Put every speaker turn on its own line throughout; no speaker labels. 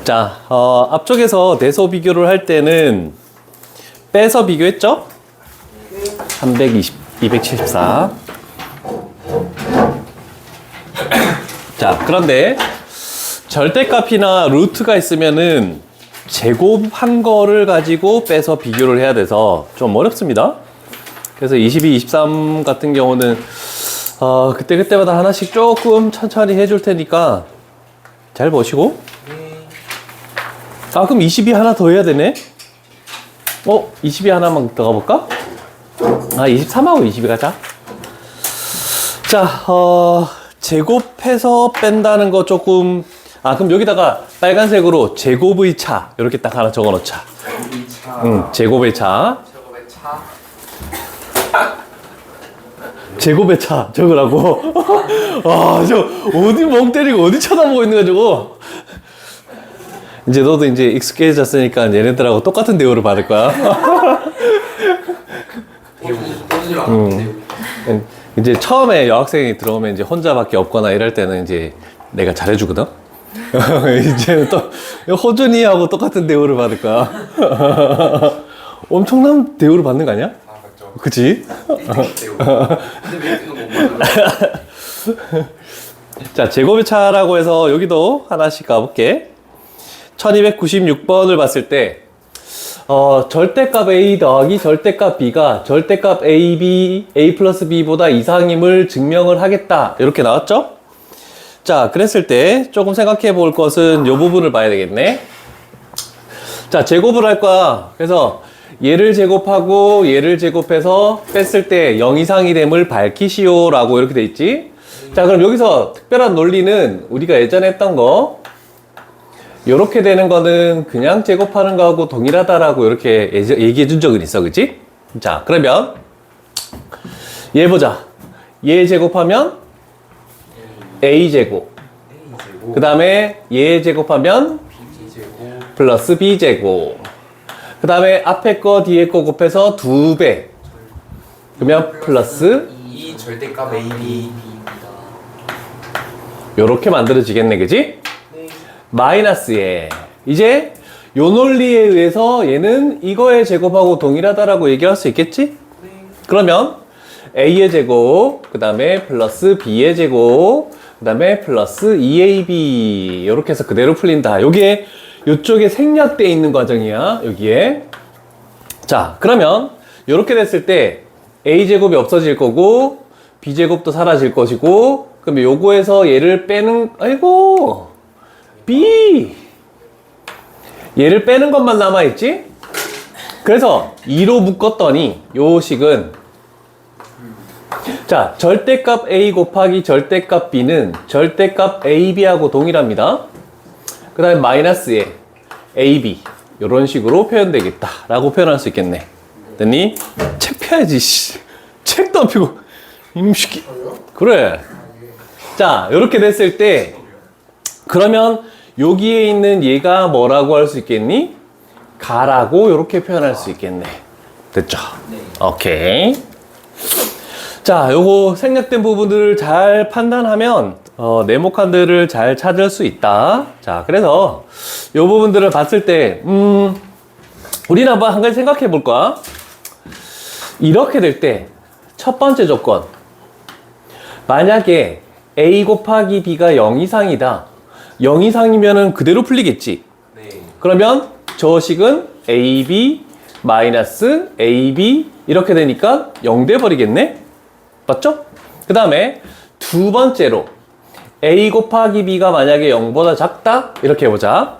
자, 앞쪽에서 내소 비교를 할 때는 빼서 비교했죠? 320, 274. 자, 그런데 절대값이나 루트가 있으면은 제곱한 거를 가지고 빼서 비교를 해야 돼서 좀 어렵습니다. 그래서 22, 23 같은 경우는 그때그때마다 하나씩 조금 천천히 해줄 테니까 잘 보시고. 그럼 22 하나 더 해야 되네? 22 하나만 더 가볼까? 23하고 22 가자. 자, 제곱해서 뺀다는 거 조금, 그럼 여기다가 빨간색으로 제곱의 차, 이렇게 딱 하나 적어 놓자.
제곱의 차.
제곱의 차.
제곱의 차.
제곱의 차 적으라고. 저 어디 멍 때리고 어디 쳐다보고 있는 거야 저거. 이제 너도 이제 익숙해졌으니까 얘네들하고 똑같은 대우를 받을 거야. 이제 처음에 여학생이 들어오면 이제 혼자밖에 없거나 이럴 때는 이제 내가 잘해주거든. 이제는 또 호준이하고 똑같은 대우를 받을 거야. 엄청난 대우를 받는 거 아니야?
맞죠.
그치? 자, 제곱의 차라고 해서 여기도 하나씩 가볼게. 1296번을 봤을 때, 절대값 A 더하기 절대값 B가 절대값 A 플러스 B보다 이상임을 증명을 하겠다. 이렇게 나왔죠? 자, 그랬을 때 조금 생각해 볼 것은 이 부분을 봐야 되겠네. 자, 제곱을 할 거야. 그래서 얘를 제곱하고 얘를 제곱해서 뺐을 때 0 이상이 됨을 밝히시오 라고 이렇게 돼 있지. 자, 그럼 여기서 특별한 논리는 우리가 예전에 했던 거 요렇게 되는 거는 그냥 제곱하는 거하고 동일하다라고 이렇게 얘기해 준 적은 있어, 그치? 자, 그러면 얘 보자. 얘 제곱하면 A제곱, 그 다음에 얘 제곱하면
B제곱.
플러스 B제곱, 그 다음에 앞에 거 뒤에 거 곱해서 2배, 그러면 플러스
이 절대값 AB.
요렇게 만들어지겠네, 그지?
네.
마이너스에 이제 요 논리에 의해서 얘는 이거의 제곱하고 동일하다라고 얘기할 수 있겠지?
네.
그러면 A의 제곱, 그 다음에 플러스 B의 제곱, 그 다음에 플러스 2AB 이렇게 해서 그대로 풀린다. 요게 요쪽에 생략되어 있는 과정이야, 여기에. 자, 그러면 요렇게 됐을 때 A제곱이 없어질 거고 B제곱도 사라질 것이고, 그러면 요거에서 얘를 빼는, 아이고, B! 얘를 빼는 것만 남아있지? 그래서 2로 묶었더니 요 식은, 자, 절대값 A 곱하기 절대값 B는 절대값 AB하고 동일합니다. 그 다음에 마이너스에 AB 요런 식으로 표현되겠다 라고 표현할 수 있겠네. 됐니? 책 펴야지. 책도 안 펴고 이놈 새끼. 그래. 자, 요렇게 됐을 때 그러면 여기에 있는 얘가 뭐라고 할 수 있겠니? 가라고 요렇게 표현할 수 있겠네. 됐죠?
네.
오케이. 자, 요거 생략된 부분들을 잘 판단하면 네모칸들을 잘 찾을 수 있다. 자, 그래서 요 부분들을 봤을 때 우리는 한번 한 가지 생각해 볼까? 이렇게 될 때 첫 번째 조건, 만약에 A 곱하기 B가 0 이상이다. 0 이상이면은 그대로 풀리겠지.
네.
그러면 저 식은 AB 마이너스 AB 이렇게 되니까 0 돼 버리겠네? 맞죠? 그 다음에 두 번째로 A 곱하기 B가 만약에 0보다 작다? 이렇게 해보자.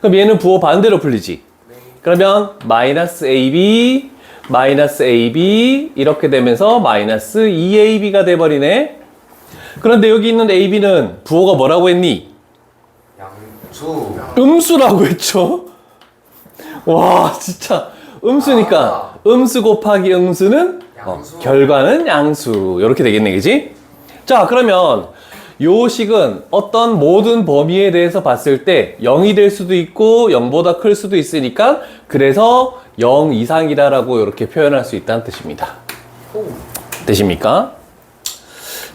그럼 얘는 부호 반대로 풀리지.
네.
그러면 마이너스 AB 마이너스 AB 이렇게 되면서 마이너스 2AB가 돼버리네. 그런데 여기 있는 AB는 부호가 뭐라고 했니?
양수.
음수라고 했죠. 와, 진짜 음수니까 음수 곱하기 음수는
양수.
결과는 양수 이렇게 되겠네, 그지? 자, 그러면 요 식은 어떤 모든 범위에 대해서 봤을 때 0이 될 수도 있고 0보다 클 수도 있으니까 그래서 0 이상이다라고 이렇게 표현할 수 있다는 뜻입니다. 되십니까?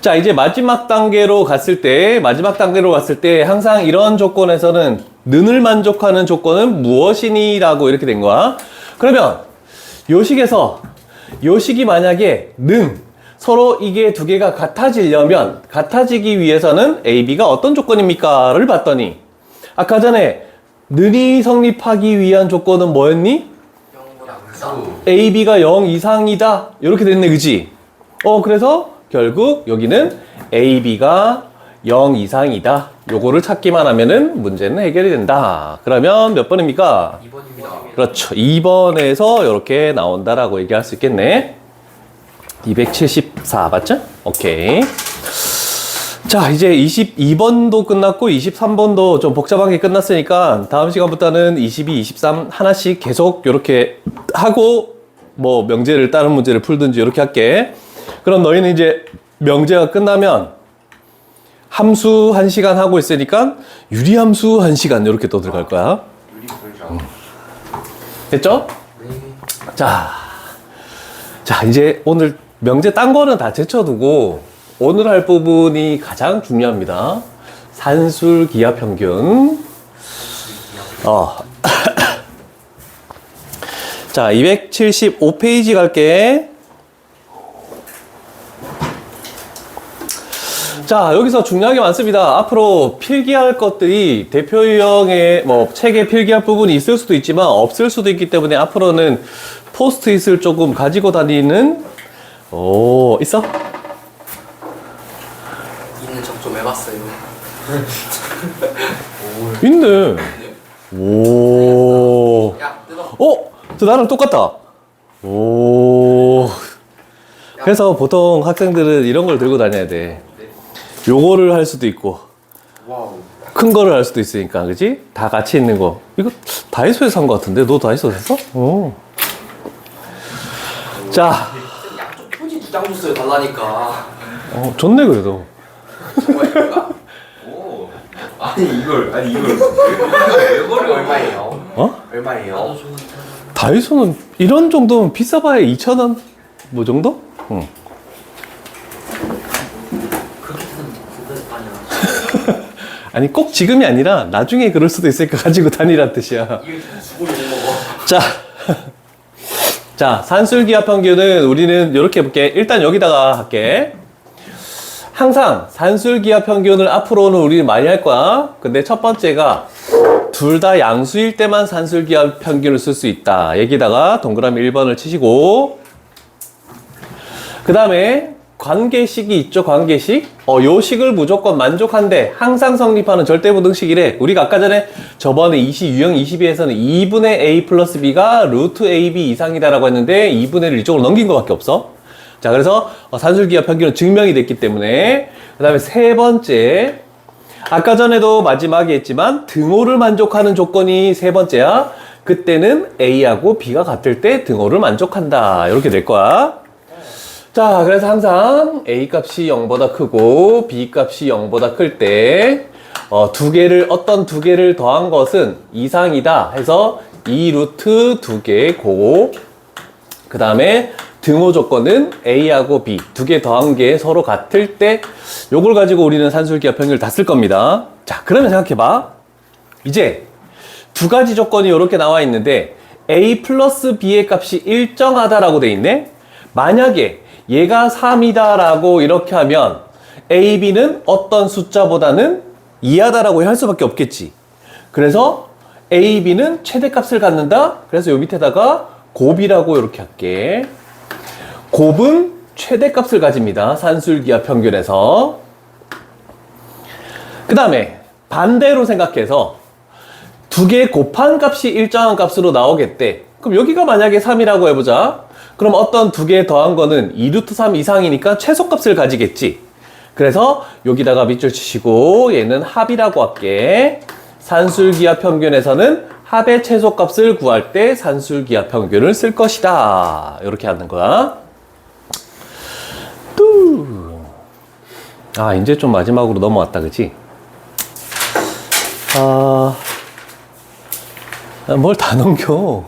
자, 이제 마지막 단계로 갔을 때 항상 이런 조건에서는 는을 만족하는 조건은 무엇이니? 라고 이렇게 된 거야. 그러면 요식에서 요식이 만약에 는 서로 이게 두 개가 같아지려면 같아지기 위해서는 A, B가 어떤 조건입니까? 를 봤더니 아까 전에 는이 성립하기 위한 조건은 뭐였니?
양수.
A, B가 0 이상이다. 이렇게 됐네, 그지? 그래서 결국 여기는 A, B가 0 이상이다. 요거를 찾기만 하면은 문제는 해결이 된다. 그러면 몇 번입니까?
2번입니다.
그렇죠. 2번에서 이렇게 나온다라고 얘기할 수 있겠네. 274 맞죠? 오케이. 자, 이제 22번도 끝났고 23번도 좀 복잡한 게 끝났으니까 다음 시간부터는 22, 23 하나씩 계속 이렇게 하고 뭐 명제를 다른 문제를 풀든지 이렇게 할게. 그럼 너희는 이제 명제가 끝나면 함수 1시간 하고 있으니까 유리함수 1시간 이렇게 또 들어갈 거야.
유리 풀죠.
됐죠?
네.
자, 이제 오늘 명제 딴 거는 다 제쳐두고 오늘 할 부분이 가장 중요합니다. 산술 기하 평균. 자, 275페이지 갈게. 자, 여기서 중요한 게 많습니다. 앞으로 필기할 것들이 대표 유형의 뭐 책에 필기할 부분이 있을 수도 있지만 없을 수도 있기 때문에 앞으로는 포스트잇을 조금 가지고 다니는 있어?
있는 척 좀 해봤어요.
있네. 오.
야, 뜯어.
저 나랑 똑같다. 오. 그래서 보통 학생들은 이런 걸 들고 다녀야 돼. 요거를 할 수도 있고,
와우.
큰 거를 할 수도 있으니까, 그지? 다 같이 있는 거. 이거 다이소에서 산 거 같은데? 너 다이소에서 샀어? 오. 자,
양쪽 표지 2장 줬어요, 달라니까.
좋네, 그래도.
오. 아니 이걸 왜 버려? 얼마예요? 얼마예요?
나도 좋은
다이소는 이런 정도면 비싸봐야 2,000원? 뭐 정도? 응.
그렇게 드는 아니야.
아니, 꼭 지금이 아니라 나중에 그럴 수도 있으니까 가지고 다니란 뜻이야.
이게 죽을 못 먹어.
자, 산술기하 평균은 우리는 이렇게 해볼게. 일단 여기다가 할게. 항상 산술기하 평균을 앞으로는 우리는 많이 할 거야. 근데 첫 번째가 둘 다 양수일 때만 산술기하 평균을 쓸 수 있다. 여기다가 동그라미 1번을 치시고, 그 다음에 관계식이 있죠, 관계식. 요 식을 무조건 만족한데 항상 성립하는 절대부등식이래. 우리가 아까 전에 저번에 유형 22에서는 2분의 a 플러스 b가 루트 ab 이상이다라고 했는데 2분의 1을 이쪽으로 넘긴 것밖에 없어. 자, 그래서 산술기하 평균은 증명이 됐기 때문에. 그 다음에 세 번째, 아까 전에도 마지막에 했지만 등호를 만족하는 조건이 세 번째야. 그때는 a하고 b가 같을 때 등호를 만족한다. 이렇게 될 거야. 자, 그래서 항상 A 값이 0보다 크고 B 값이 0보다 클 때 어떤 두 개를 더한 것은 이상이다 해서 2루트 2개고, 그 다음에 등호 조건은 A하고 B 두 개 더한 게 서로 같을 때 요걸 가지고 우리는 산술기하 평균을 다 쓸 겁니다. 자, 그러면 생각해봐. 이제 두 가지 조건이 이렇게 나와 있는데 A 플러스 B의 값이 일정하다라고 돼 있네. 만약에 얘가 3이다 라고 이렇게 하면 A, B는 어떤 숫자보다는 이하다라고 할 수밖에 없겠지. 그래서 A, B는 최대값을 갖는다. 그래서 요 밑에다가 곱이라고 이렇게 할게. 곱은 최대값을 가집니다. 산술기하 평균에서. 그 다음에 반대로 생각해서 두 개 곱한 값이 일정한 값으로 나오겠대. 그럼 여기가 만약에 3이라고 해보자. 그럼 어떤 두 개 더한 거는 2루트 3 이상이니까 최소값을 가지겠지. 그래서 여기다가 밑줄 치시고 얘는 합이라고 할게. 산술기하 평균에서는 합의 최소값을 구할 때 산술기하 평균을 쓸 것이다. 이렇게 하는 거야. 이제 좀 마지막으로 넘어왔다, 그치? 뭘 다 넘겨.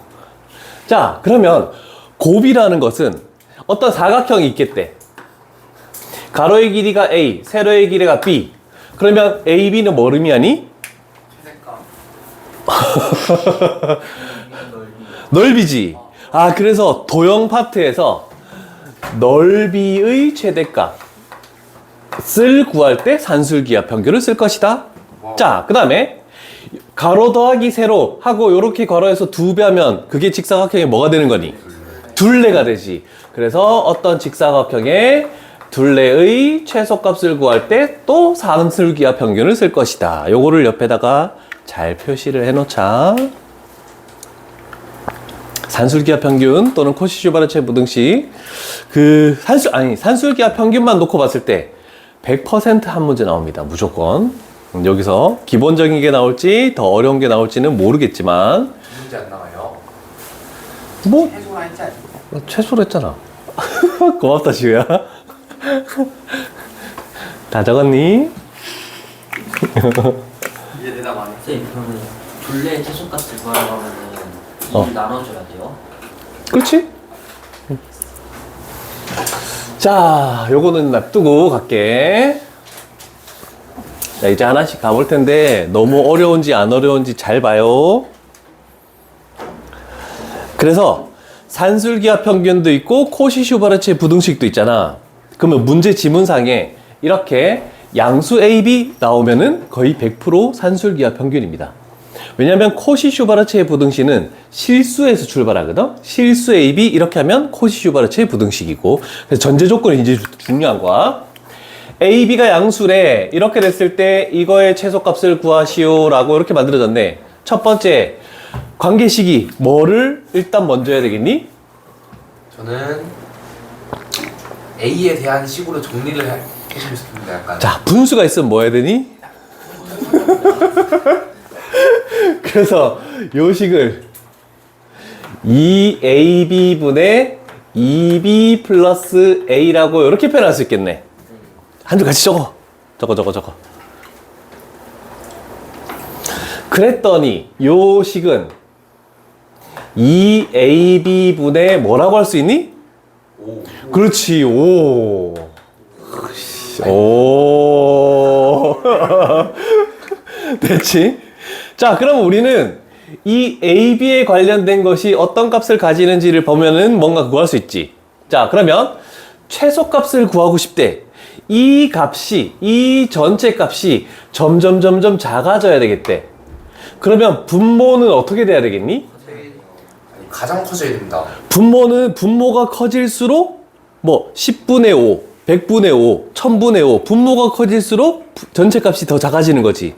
자, 그러면 곱이라는 것은 어떤 사각형이 있겠대. 가로의 길이가 A, 세로의 길이가 B. 그러면 A, B는 뭘 의미하니?
최대값.
넓이지. 아, 그래서 도형 파트에서 넓이의 최대값을 구할 때 산술기하 평균을 쓸 것이다. 자, 그 다음에 가로 더하기 세로 하고 요렇게 괄호해서 2배 하면 그게 직사각형이 뭐가 되는 거니? 둘레가 되지. 그래서 어떤 직사각형의 둘레의 최소값을 구할 때 또 산술기하 평균을 쓸 것이다. 요거를 옆에다가 잘 표시를 해놓자. 산술기하 평균 또는 코시-슈바르체 부등식 산술기하 평균만 놓고 봤을 때 100% 한 문제 나옵니다. 무조건. 여기서 기본적인 게 나올지 더 어려운 게 나올지는 모르겠지만
문제 안 나와요.
뭐
해소라 했지 않니?
최소로 했잖아. 고맙다 지우야. 다 적었니?
이제 대답 안 해. 선생님 그러면 둘레의 최소값을 구하려고 하면은 2를 나눠줘야 돼요?
그렇지? 자, 요거는 놔두고 갈게. 자, 이제 하나씩 가볼 텐데 너무 어려운지 안 어려운지 잘 봐요. 그래서 산술기하 평균도 있고 코시-슈바르체 부등식도 있잖아. 그러면 문제 지문상에 이렇게 양수 A, B 나오면은 거의 100% 산술기하 평균입니다. 왜냐하면 코시-슈바르체 부등식은 실수에서 출발하거든. 실수 A, B 이렇게 하면 코시-슈바르체 부등식이고, 그래서 전제 조건이 이제 중요한 거야. A, B가 양수래. 이렇게 됐을 때 이거의 최소값을 구하시오 라고 이렇게 만들어졌네. 첫 번째 관계식이 뭐를 일단 먼저 해야 되겠니?
저는 A에 대한 식으로 정리를 해주고 싶습니다. 약간.
자, 분수가 있으면 뭐 해야 되니? 그래서 요 식을 2AB분의 2B 플러스 A라고 이렇게 표현할 수 있겠네. 한 줄 같이 적어. 적어. 그랬더니 요 식은 2AB분의 뭐라고 할 수 있니?
오.
그렇지, 오. 오. 됐지? 자, 그럼 우리는 이 AB에 관련된 것이 어떤 값을 가지는지를 보면은 뭔가 구할 수 있지. 자, 그러면 최소값을 구하고 싶대. 이 값이, 이 전체 값이 점점 작아져야 되겠대. 그러면 분모는 어떻게 돼야 되겠니?
아니, 가장 커져야 됩니다.
분모가 커질수록 뭐 10분의 5, 100분의 5, 1000분의 5 분모가 커질수록 전체 값이 더 작아지는 거지.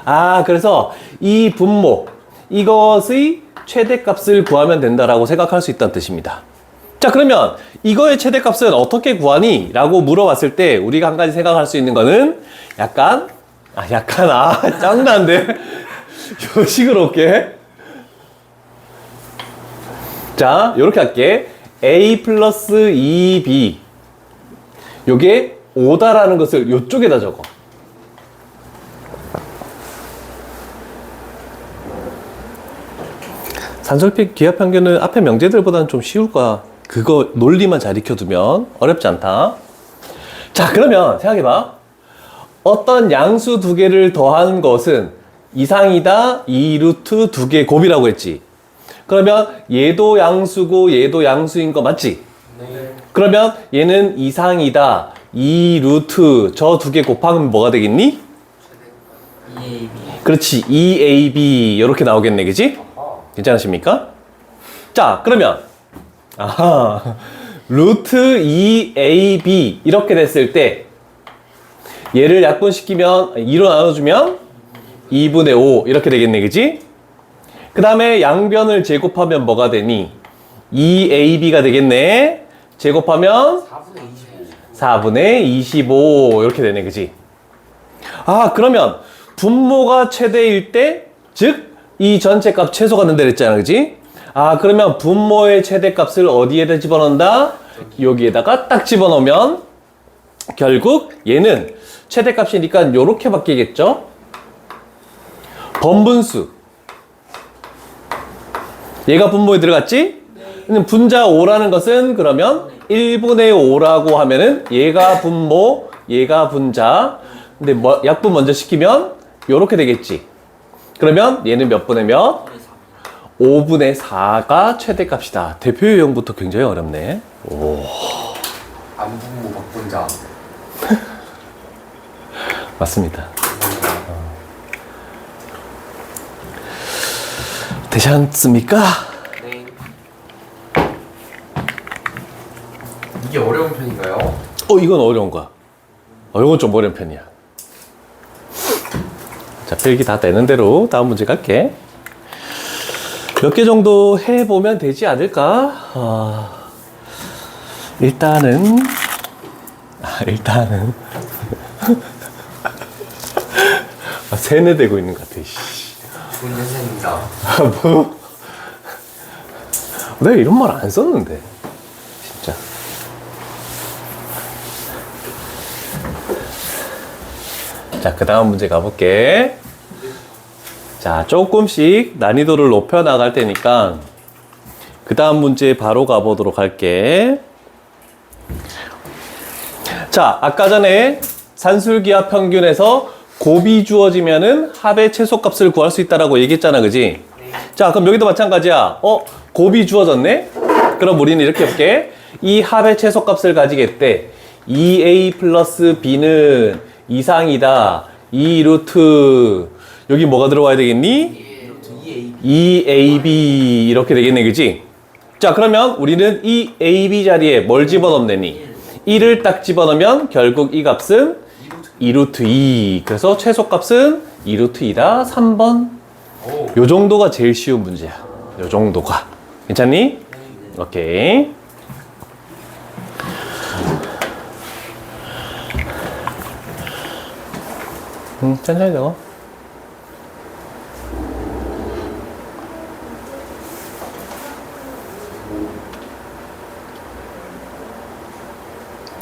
아, 그래서 이 분모 이것의 최대값을 구하면 된다라고 생각할 수 있다는 뜻입니다. 자, 그러면 이거의 최대값은 어떻게 구하니? 라고 물어봤을 때 우리가 한 가지 생각할 수 있는 거는 짱난데 요 식으로 올게. 자, 요렇게 할게. A 플러스 2B 요게 5다라는 것을 요쪽에다 적어. 산술기하 평균은 앞에 명제들보다는 좀 쉬울 거야. 그거 논리만 잘 익혀두면 어렵지 않다. 자, 그러면 생각해봐. 어떤 양수 두 개를 더한 것은 이상이다 2루트 두 개 곱이라고 했지. 그러면 얘도 양수고 얘도 양수인 거 맞지?
네.
그러면 얘는 이상이다 2루트 저 두 개 곱하면 뭐가 되겠니?
2AB.
그렇지, 2AB 이렇게 나오겠네, 그지? 괜찮으십니까? 자, 그러면 루트 2AB 이렇게 됐을 때 얘를 약분시키면 2로 나눠주면 2분의 5 이렇게 되겠네, 그지? 그 다음에 양변을 제곱하면 뭐가 되니? 2AB가 되겠네. 제곱하면 4분의 25 이렇게 되네, 그지? 아, 그러면 분모가 최대일 때, 즉 이 전체 값 최소가 된다 그랬잖아, 그지? 아, 그러면 분모의 최대값을 어디에다 집어넣는다? 여기에다가 딱 집어넣으면 결국 얘는 최대값이니까 요렇게 바뀌겠죠? 번분수 얘가 분모에 들어갔지? 분자 5라는 것은 그러면 1분의 5라고 하면은 얘가 분모, 얘가 분자. 근데 뭐 약분 먼저 시키면 요렇게 되겠지. 그러면 얘는 몇 분의 몇? 5분의 4가 최대값이다. 대표 유형부터 굉장히 어렵네. 오,
안분모 박분자.
맞습니다. 되지 않습니까?
네. 이게 어려운 편인가요?
이건 어려운 거야. 이건 좀 어려운 편이야. 자, 필기 다 되는 대로 다음 문제 갈게. 몇 개 정도 해보면 되지 않을까? 일단은 세뇌되고 있는 것 같아.
좋은 선생님입니다.
뭐? 내가 이런 말 안 썼는데 진짜. 자, 그 다음 문제 가볼게. 자, 조금씩 난이도를 높여 나갈 테니까 그 다음 문제 바로 가보도록 할게. 자, 아까 전에 산술기하 평균에서 곱이 주어지면은 합의 최소값을 구할 수 있다라고 얘기했잖아, 그지? 자, 그럼 여기도 마찬가지야. 곱이 주어졌네? 그럼 우리는 이렇게 해볼게. 이 합의 최소값을 가지겠대. 2a 플러스 b는 이상이다. 2루트 여기 뭐가 들어와야 되겠니? 2ab 이렇게 되겠네, 그지? 자, 그러면 우리는 이 ab 자리에 뭘 집어넣으니? 1을 딱 집어넣으면 결국 이 값은 2루트 2. 그래서 최소값은 2루트 2다. 3번. 요 정도가 제일 쉬운 문제야. 요 정도가. 괜찮니? 오케이. 천천히 적어.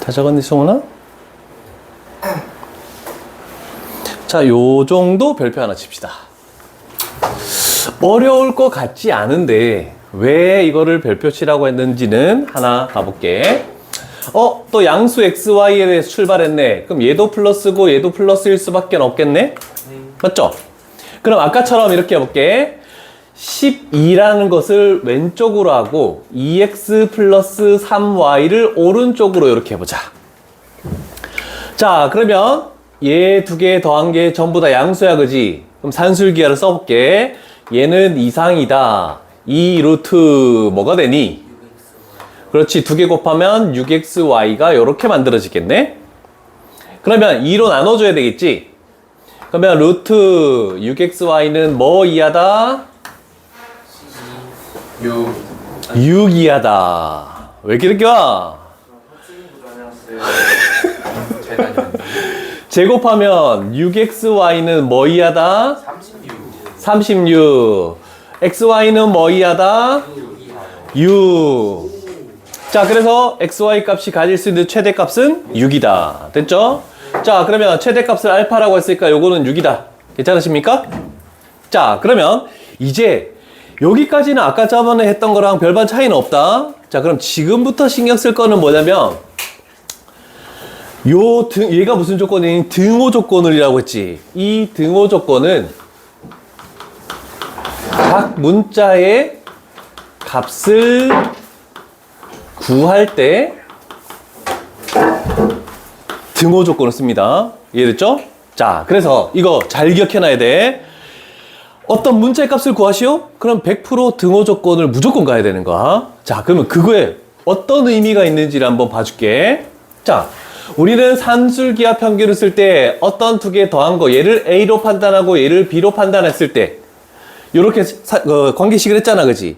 다 적었니, 송은아? 자, 요 정도 별표 하나 칩시다. 어려울 것 같지 않은데 왜 이거를 별표 치라고 했는지는 하나 가볼게. 또 양수 xy에 대해서 출발했네. 그럼 얘도 플러스고 얘도 플러스일 수밖에 없겠네? 맞죠? 그럼 아까처럼 이렇게 해볼게. 12라는 것을 왼쪽으로 하고 2x 플러스 3y를 오른쪽으로 이렇게 해보자. 자, 그러면 얘 두 개 더한 게 전부 다 양수야, 그지? 그럼 산술기하를 써볼게. 얘는 이상이다. 2 루트 뭐가 되니? 그렇지, 두 개 곱하면 6xy가 이렇게 만들어지겠네? 그러면 2로 나눠줘야 되겠지? 그러면 루트 6xy는 뭐 이하다? 6 이하다. 왜 이렇게 와? 제곱하면 6xy는 뭐 이하다? 36. xy는 뭐 이하다? 6. 자, 그래서 xy 값이 가질 수 있는 최대값은 6이다. 됐죠? 자, 그러면 최대값을 알파라고 했으니까 요거는 6이다. 괜찮으십니까? 자, 그러면 이제 여기까지는 아까 저번에 했던 거랑 별반 차이는 없다. 자, 그럼 지금부터 신경 쓸 거는 뭐냐면 얘가 무슨 조건이니? 등호 조건을이라고 했지. 이 등호 조건은 각 문자의 값을 구할 때 등호 조건을 씁니다. 이해됐죠? 자, 그래서 이거 잘 기억해놔야 돼. 어떤 문자의 값을 구하시오? 그럼 100% 등호 조건을 무조건 가야 되는 거야. 자, 그러면 그거에 어떤 의미가 있는지를 한번 봐줄게. 자, 우리는 산술기하 평균을 쓸 때 어떤 두 개 더한 거, 얘를 A로 판단하고 얘를 B로 판단했을 때 이렇게 관계식을 했잖아, 그지?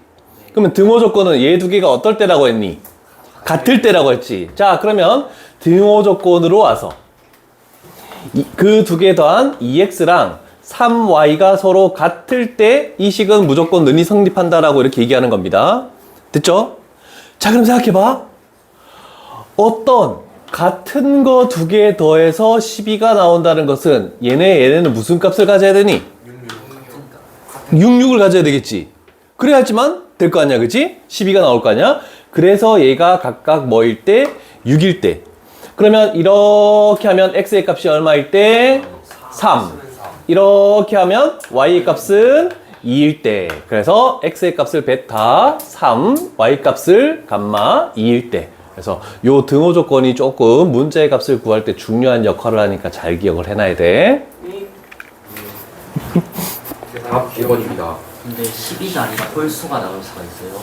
그러면 등호 조건은 얘 두 개가 어떨 때라고 했니? 같을 때라고 했지. 자, 그러면 등호 조건으로 와서 그 두 개 더한 2x랑 3y가 서로 같을 때 이 식은 무조건 는이 성립한다라고 이렇게 얘기하는 겁니다. 됐죠? 자, 그럼 생각해봐. 어떤 같은 거 두 개 더해서 12가 나온다는 것은 얘네는 무슨 값을 가져야 되니? 66을 가져야 되겠지. 그래야지만 될 거 아니야, 그치? 12가 나올 거 아니야? 그래서 얘가 각각 뭐일 때? 6일 때. 그러면 이렇게 하면 x의 값이 얼마일 때? 3. 이렇게 하면 y의 값은 2일 때. 그래서 x의 값을 베타 3, y 값을 감마 2일 때. 그래서 요 등호 조건이 조금 문자의 값을 구할 때 중요한 역할을 하니까 잘 기억을 해놔야 돼.
답 1번입니다.
근데 12가 아니라 홀수가 나올 수가 있어요.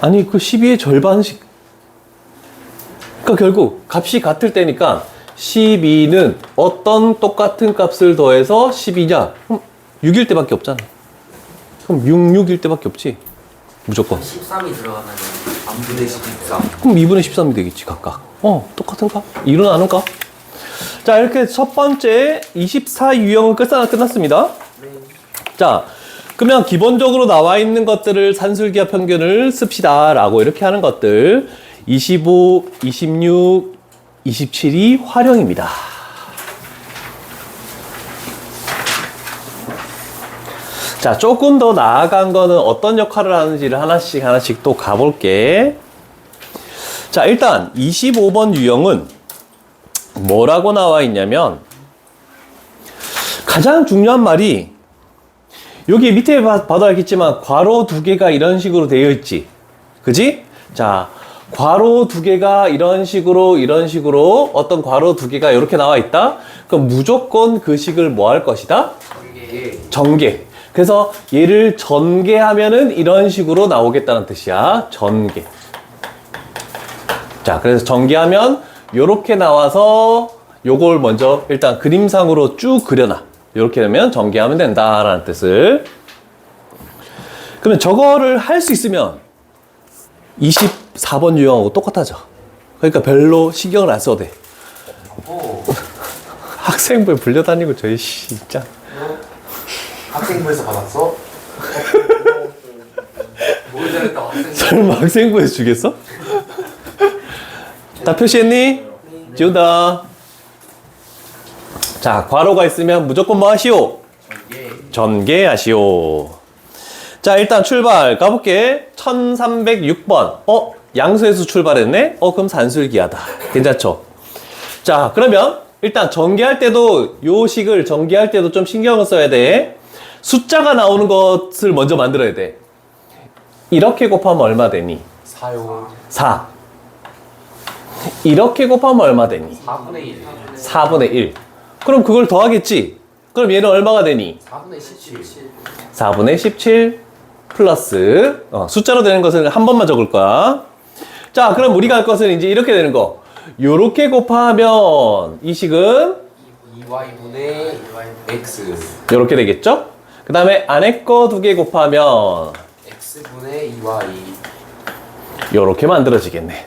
아니 그 12의 절반씩. 그러니까 결국 값이 같을 때니까 12는 어떤 똑같은 값을 더해서 12냐? 그럼 6일 때밖에 없잖아. 그럼 6일 때밖에 없지. 무조건.
13이 들어가면 안
2분의 13.
그럼 2분의 13이 되겠지, 각각. 똑같은 값? 일어나는 값? 자, 이렇게 첫 번째 24 유형은 끝났습니다. 자, 그러면 기본적으로 나와 있는 것들을 산술기하 평균을 씁시다. 라고 이렇게 하는 것들. 25, 26, 27이 활용입니다. 자, 조금 더 나아간 거는 어떤 역할을 하는지를 하나씩 또 가볼게. 자, 일단 25번 유형은 뭐라고 나와 있냐면 가장 중요한 말이 여기 밑에 봐도 알겠지만 괄호 두 개가 이런 식으로 되어 있지. 그지? 자, 괄호 두 개가 이런 식으로 어떤 괄호 두 개가 이렇게 나와 있다. 그럼 무조건 그 식을 뭐 할 것이다? 전개. 그래서 얘를 전개하면은 이런 식으로 나오겠다는 뜻이야. 전개. 자, 그래서 전개하면 요렇게 나와서 요걸 먼저 일단 그림상으로 쭉 그려놔. 요렇게 되면 전개하면 된다라는 뜻을. 그러면 저거를 할 수 있으면 24번 유형하고 똑같아져. 그러니까 별로 신경을 안 써도 돼. 학생부에 불려다니고 저희 진짜.
학생부에서 받았어? 뭘 잘했다 학생.
설마 학생부에서 주겠어? 다 표시했니? 지운다. 자, 괄호가 있으면 무조건 뭐 하시오? 전개하시오. 자, 일단 출발 가볼게. 1306번. 양수에서 출발했네? 그럼 산술기하다. 괜찮죠? 자, 그러면 일단 전개할 때도 요 식을 전개할 때도 좀 신경을 써야 돼. 숫자가 나오는 것을 먼저 만들어야 돼. 이렇게 곱하면 얼마 되니?
4요.
4. 이렇게 곱하면 얼마 되니?
4분의 1.
4분의 1. 그럼 그걸 더하겠지? 그럼 얘는 얼마가 되니?
4분의 17.
4분의 17 플러스 숫자로 되는 것을 한 번만 적을 거야. 자, 그럼 우리가 할 것은 이제 이렇게 되는 거. 요렇게 곱하면 이 식은
2y분의 x.
요렇게 되겠죠? 그 다음에 안에 거 두 개 곱하면
x분의 2y.
요렇게 만들어지겠네.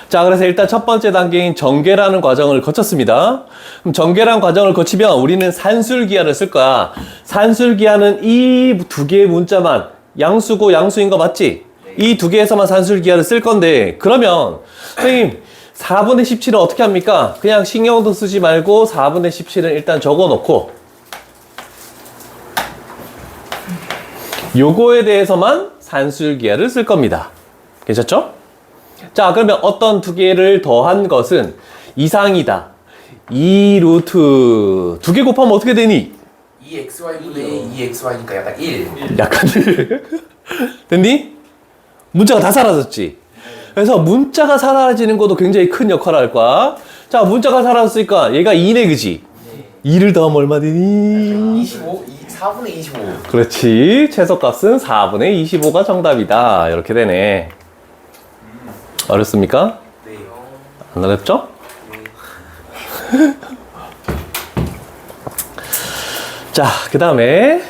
자, 그래서 일단 첫 번째 단계인 전개라는 과정을 거쳤습니다. 그럼 전개라는 과정을 거치면 우리는 산술기하를 쓸 거야. 산술기하는 이 두 개의 문자만 양수고 양수인 거 맞지? 이 두 개에서만 산술기하를 쓸 건데, 그러면 선생님 4분의 17은 어떻게 합니까? 그냥 신경도 쓰지 말고 4분의 17은 일단 적어 놓고 요거에 대해서만 산술기하를 쓸 겁니다. 괜찮죠? 자, 그러면 어떤 두 개를 더한 것은 이상이다. 2 루트 두 개 곱하면 어떻게 되니?
2xy분의 2xy니까 약간 1.
약간 됐니? 문자가 다 사라졌지. 그래서 문자가 사라지는 것도 굉장히 큰 역할을 할 거야. 자, 문자가 사라졌으니까 얘가 2네, 그지? 2를 더하면 얼마 되니?
4분의 25.
그렇지. 최소값은 4분의 25가 정답이다. 이렇게 되네. 어렵습니까?
네.
안 어렵죠? 자, 그 다음에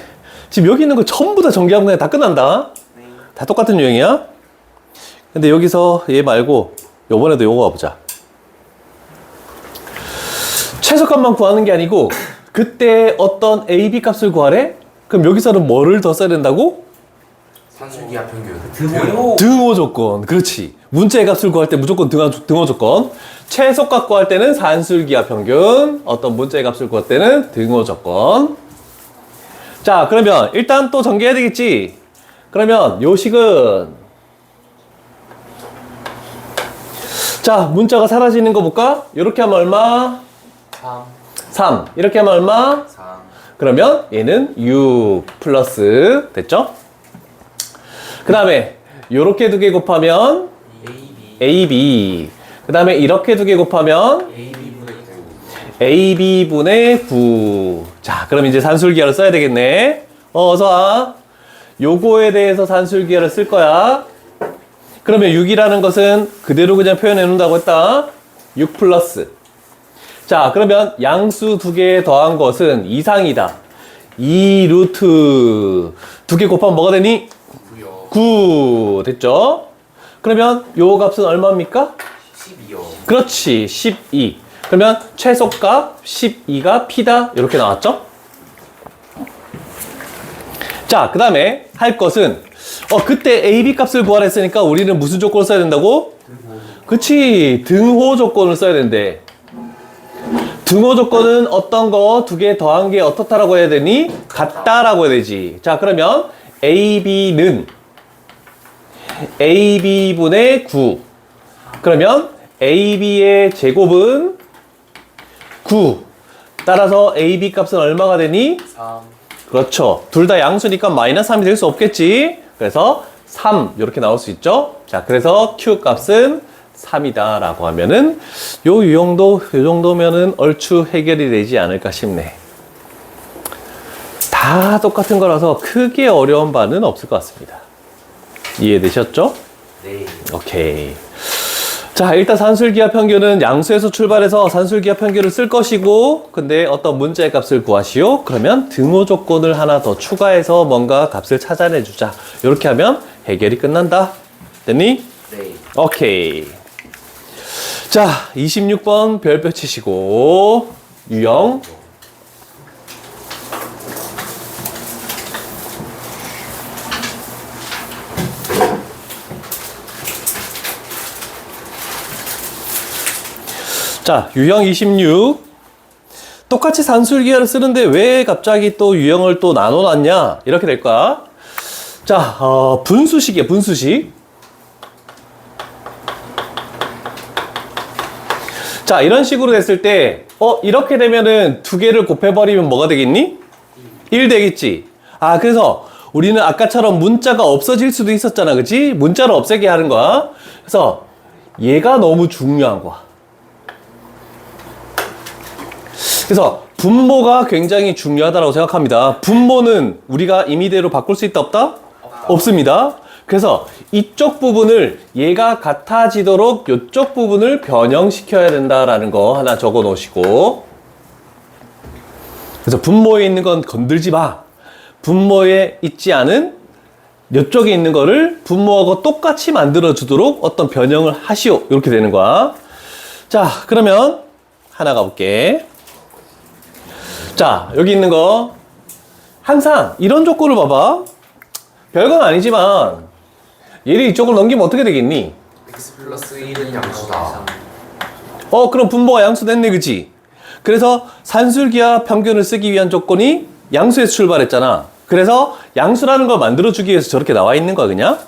지금 여기 있는 거 전부 다 전개하면 그냥 다 끝난다. 다 똑같은 유형이야. 근데 여기서 얘 말고 요번에도 요거 가보자. 최소값만 구하는 게 아니고 그때 어떤 A, B 값을 구하래? 그럼 여기서는 뭐를 더 써야 된다고?
산술기하 평균.
등호 조건. 그렇지. 문자의 값을 구할 때 무조건 등호 조건. 최소값 구할 때는 산술기하 평균. 어떤 문자의 값을 구할 때는 등호 조건. 자, 그러면 일단 또 전개해야 되겠지. 그러면 요 식은 자, 문자가 사라지는 거 볼까? 이렇게 하면 얼마?
3.
3. 이렇게 하면 얼마?
3.
그러면 얘는 6 플러스 됐죠? 그 다음에 요렇게 두 개 곱하면 AB. 그 다음에 이렇게 두 개 곱하면 AB분의 9. 자, 그럼 이제 산술기하를 써야 되겠네. 어서 와. 요거에 대해서 산술기하를 쓸 거야. 그러면 6이라는 것은 그대로 그냥 표현해 놓는다고 했다. 6 플러스. 자, 그러면 양수 두 개 더한 것은 이상이다. 2 루트 두 개 곱하면 뭐가 되니? 9. 됐죠? 그러면 요 값은 얼마입니까?
12요.
그렇지. 12. 그러면 최소값 12가 P다. 이렇게 나왔죠? 자, 그 다음에 할 것은 그때 AB 값을 구하랬으니까 우리는 무슨 조건을 써야 된다고? 그치. 등호 조건을 써야 된대. 등호 조건은 어떤 거 두 개 더한 게 어떻다라고 해야 되니? 같다라고 해야 되지. 자, 그러면 AB는 AB분의 9. 그러면 AB의 제곱은 9. 따라서 AB 값은 얼마가 되니?
3.
그렇죠. 둘 다 양수니까 마이너스 3이 될 수 없겠지. 그래서 3 이렇게 나올 수 있죠. 자, 그래서 Q 값은 3이다 라고 하면은 요 유형도 요 정도면은 얼추 해결이 되지 않을까 싶네. 다 똑같은 거라서 크게 어려운 바는 없을 것 같습니다. 이해되셨죠?
네.
오케이. 자, 일단 산술기하 평균은 양수에서 출발해서 산술기하 평균을 쓸 것이고, 근데 어떤 문자의 값을 구하시오? 그러면 등호 조건을 하나 더 추가해서 뭔가 값을 찾아내주자. 이렇게 하면 해결이 끝난다. 됐니?
네.
오케이. 자, 26번 별표 치시고, 유형. 자, 유형 26. 똑같이 산술기하를 쓰는데 왜 갑자기 또 유형을 또 나눠놨냐? 이렇게 될 거야. 자, 분수식이야, 분수식. 자, 이런 식으로 됐을 때, 이렇게 되면은 두 개를 곱해버리면 뭐가 되겠니? 1 되겠지. 아, 그래서 우리는 아까처럼 문자가 없어질 수도 있었잖아, 그치? 문자를 없애게 하는 거야. 그래서 얘가 너무 중요한 거야. 그래서 분모가 굉장히 중요하다고 생각합니다. 분모는 우리가 임의대로 바꿀 수 있다 없다? 없습니다. 그래서 이쪽 부분을 얘가 같아지도록 이쪽 부분을 변형시켜야 된다라는 거 하나 적어 놓으시고, 그래서 분모에 있는 건 건들지 마. 분모에 있지 않은 이쪽에 있는 거를 분모하고 똑같이 만들어 주도록 어떤 변형을 하시오. 이렇게 되는 거야. 자, 그러면 하나 가볼게. 자, 여기 있는 거 항상 이런 조건을 봐봐. 별건 아니지만 얘를 이쪽으로 넘기면 어떻게 되겠니?
x 플러스 1은 양수다.
그럼 분모가 양수 됐네, 그치? 그래서 산술기하 평균을 쓰기 위한 조건이 양수에서 출발했잖아. 그래서 양수라는 걸 만들어주기 위해서 저렇게 나와 있는 거야, 그냥.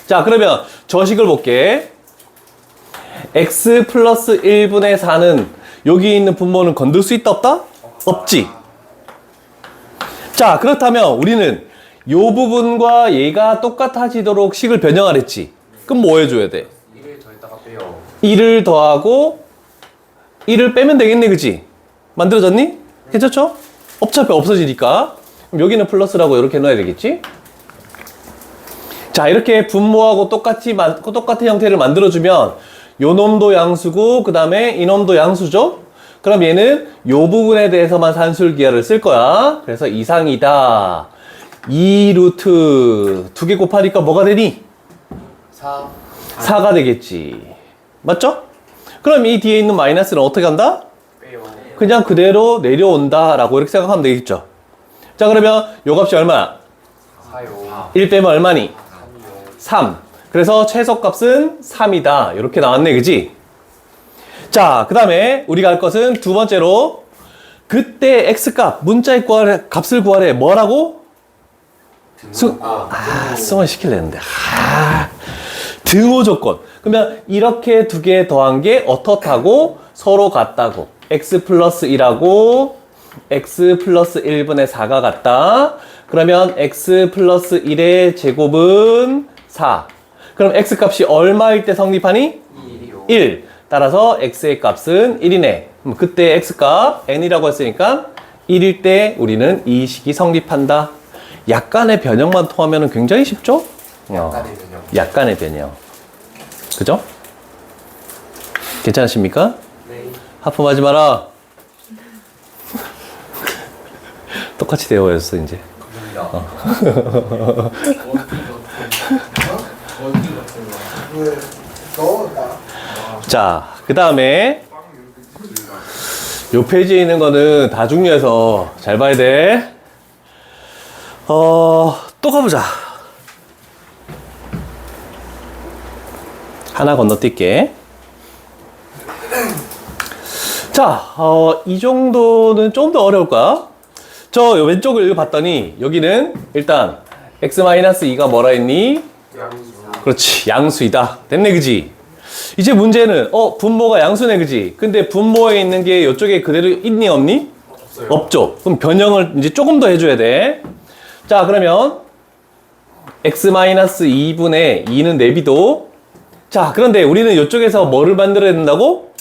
자, 그러면 저 식을 볼게. x 플러스 1분의 4는 여기 있는 분모는 건들 수 있다 없다? 없지. 자, 그렇다면 우리는 요 부분과 얘가 똑같아지도록 식을 변형하랬지. 그럼 뭐 해줘야 돼?
1을 더했다가 빼요.
1을 더하고 1을 빼면 되겠네, 그치? 만들어졌니? 괜찮죠? 어차피 없어지니까. 그럼 여기는 플러스라고 이렇게 넣어야 되겠지? 자, 이렇게 분모하고 똑같은 형태를 만들어주면 요 놈도 양수고 그 다음에 이 놈도 양수죠? 그럼 얘는 요 부분에 대해서만 산술기하를 쓸 거야. 그래서 이상이다. 2 루트 두 개 곱하니까 뭐가 되니?
4.
4가 되겠지. 맞죠? 그럼 이 뒤에 있는 마이너스는 어떻게 한다?
빼요.
그냥 그대로 내려온다 라고 이렇게 생각하면 되겠죠. 자, 그러면 요 값이 얼마야?
4요.
1 빼면 얼마니?
3이요.
3. 그래서 최소값은 3이다. 이렇게 나왔네, 그지? 자, 그 다음에 우리가 할 것은 두 번째로 그때 x값, 문자의 값을 구하래. 뭐라고? 승화 시키려는데. 등호 조건. 그러면 이렇게 두 개 더한 게 어떻다고? 서로 같다고. x 플러스 1하고 x 플러스 1분의 4가 같다. 그러면 x 플러스 1의 제곱은 4. 그럼 x 값이 얼마일 때 성립하니?
1이요.
1. 따라서 x의 값은 1이네. 그때 x 값 n이라고 했으니까 1일 때 우리는 이 식이 성립한다. 약간의 변형만 통하면 굉장히 쉽죠?
약간의 변형.
약간의 변형. 그죠? 괜찮으십니까?
네.
하품하지 마라. 똑같이 대화였어 이제.
감사합니다.
왜? 넣었다.
자, 그 다음에 요 페이지에 있는 거는 다 중요해서 잘 봐야 돼. 또 가보자. 하나 건너뛸게. 자, 이 정도는 좀 더 어려울 거야. 저 왼쪽을 읽어봤더니 여기는 일단 x-2가 뭐라 했니?
양수.
그렇지, 양수이다. 됐네, 그지? 이제 문제는 분모가 양수네, 그지? 근데 분모에 있는 게 이쪽에 그대로 있니 없니?
없어요.
없죠. 그럼 변형을 이제 조금 더 해줘야 돼. 자, 그러면 x-2분의 2는 내비도. 자, 그런데 우리는 이쪽에서 뭐를 만들어야 된다고?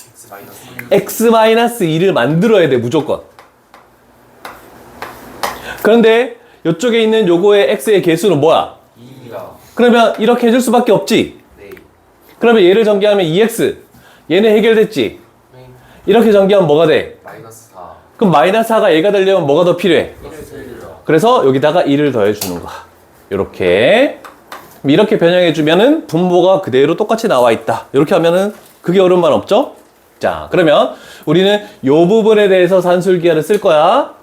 x 마이너스
x-2를 만들어야 돼, 무조건. 그런데 이쪽에 있는 요거의 x의 개수는 뭐야?
2입니다.
그러면 이렇게 해줄 수밖에 없지.
네.
그러면 얘를 전개하면 2x. 얘는 해결됐지.
네.
이렇게 전개하면 뭐가 돼?
마이너스 4.
그럼 마이너스 4가 얘가 되려면 뭐가 더 필요해?
1을
그래서 여기다가 2를 더해주는 거야. 이렇게 변형해주면은 분모가 그대로 똑같이 나와 있다. 이렇게 하면은 그게 어려운 말 없죠? 자, 그러면 우리는 요 부분에 대해서 산술기하를 쓸 거야.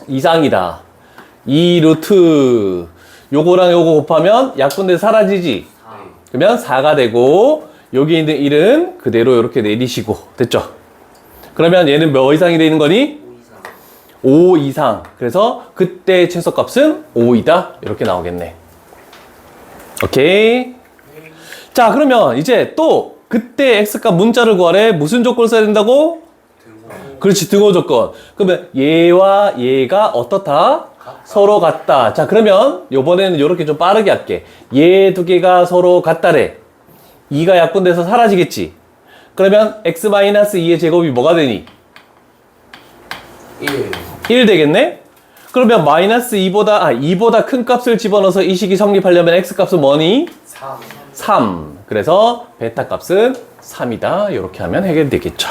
이상이다. 2 루트 요거랑 요거 곱하면 약분돼 사라지지.
네.
그러면 4가 되고 여기 있는 1은 그대로 이렇게 내리시고 됐죠? 그러면 얘는 몇 이상이 되는 거니? 5 이상. 그래서 그때 최소값은 5이다. 이렇게 나오겠네. 오케이. 자, 그러면 이제 또 그때 x값 문자를 구하래. 무슨 조건을 써야 된다고?
등호.
그렇지, 등호 조건. 그러면 얘와 얘가 어떻다? 서로 같다. 자, 그러면 요번에는 요렇게 좀 빠르게 할게. 얘 두 개가 서로 같다래. 2가 약분돼서 사라지겠지. 그러면 x-2의 제곱이 뭐가 되니?
1.
1 되겠네? 그러면 마이너스 2보다 큰 값을 집어넣어서 이 식이 성립하려면 x값은 뭐니?
3.
3. 그래서 베타 값은 3이다. 이렇게 하면 해결되겠죠.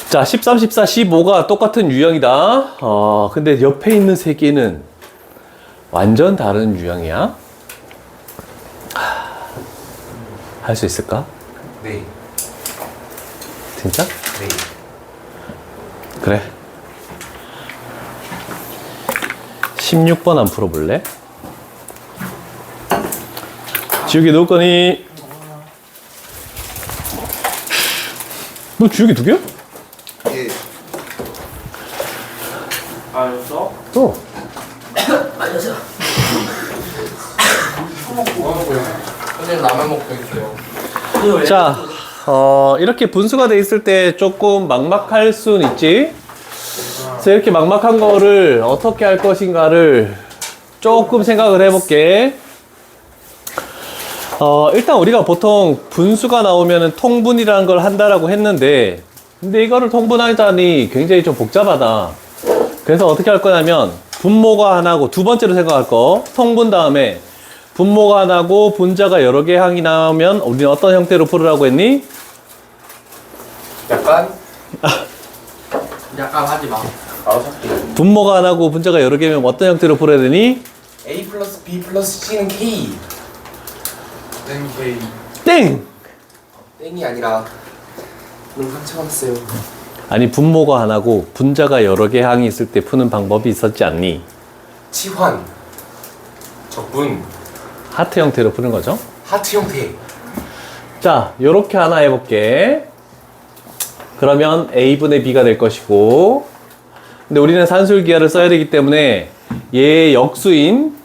자, 13, 14, 15가 똑같은 유형이다. 근데 옆에 있는 세 개는 완전 다른 유형이야. 할 수 있을까?
네.
진짜?
네.
그래. 16번 안 풀어볼래? 지우개 넣을 거니? 너 지우개 두 개야?
예.
알았어?
또.
맞았어.
오늘 라면 먹고 있어요.
자, 이렇게 분수가 돼 있을 때 조금 막막할 수는 있지. 그래서 이렇게 막막한 거를 어떻게 할 것인가를 조금 생각을 해볼게. 일단 우리가 보통 분수가 나오면 통분이라는 걸 한다라고 했는데, 근데 이거를 통분하자니 굉장히 좀 복잡하다. 그래서 어떻게 할 거냐면, 분모가 하나고, 두 번째로 생각할 거, 통분 다음에, 분모가 하나고, 분자가 여러 개 항이 나오면, 우리는 어떤 형태로 풀으라고 했니?
약간
약간 하지 마.
9개.
분모가 하나고, 분자가 여러 개면 어떤 형태로 풀어야 되니?
A 플러스 B 플러스 C는 K. 땡 K.
땡!
땡이 아니라 너무 상처받았어요.
아니, 분모가 하나고, 분자가 여러 개 항이 있을 때 푸는 방법이 있었지 않니?
치환. 적분.
하트 형태로 푸는 거죠.
하트 형태.
자, 요렇게 하나 해볼게. 그러면 A분의 B가 될 것이고, 근데 우리는 산술기하를 써야 되기 때문에 얘의 역수인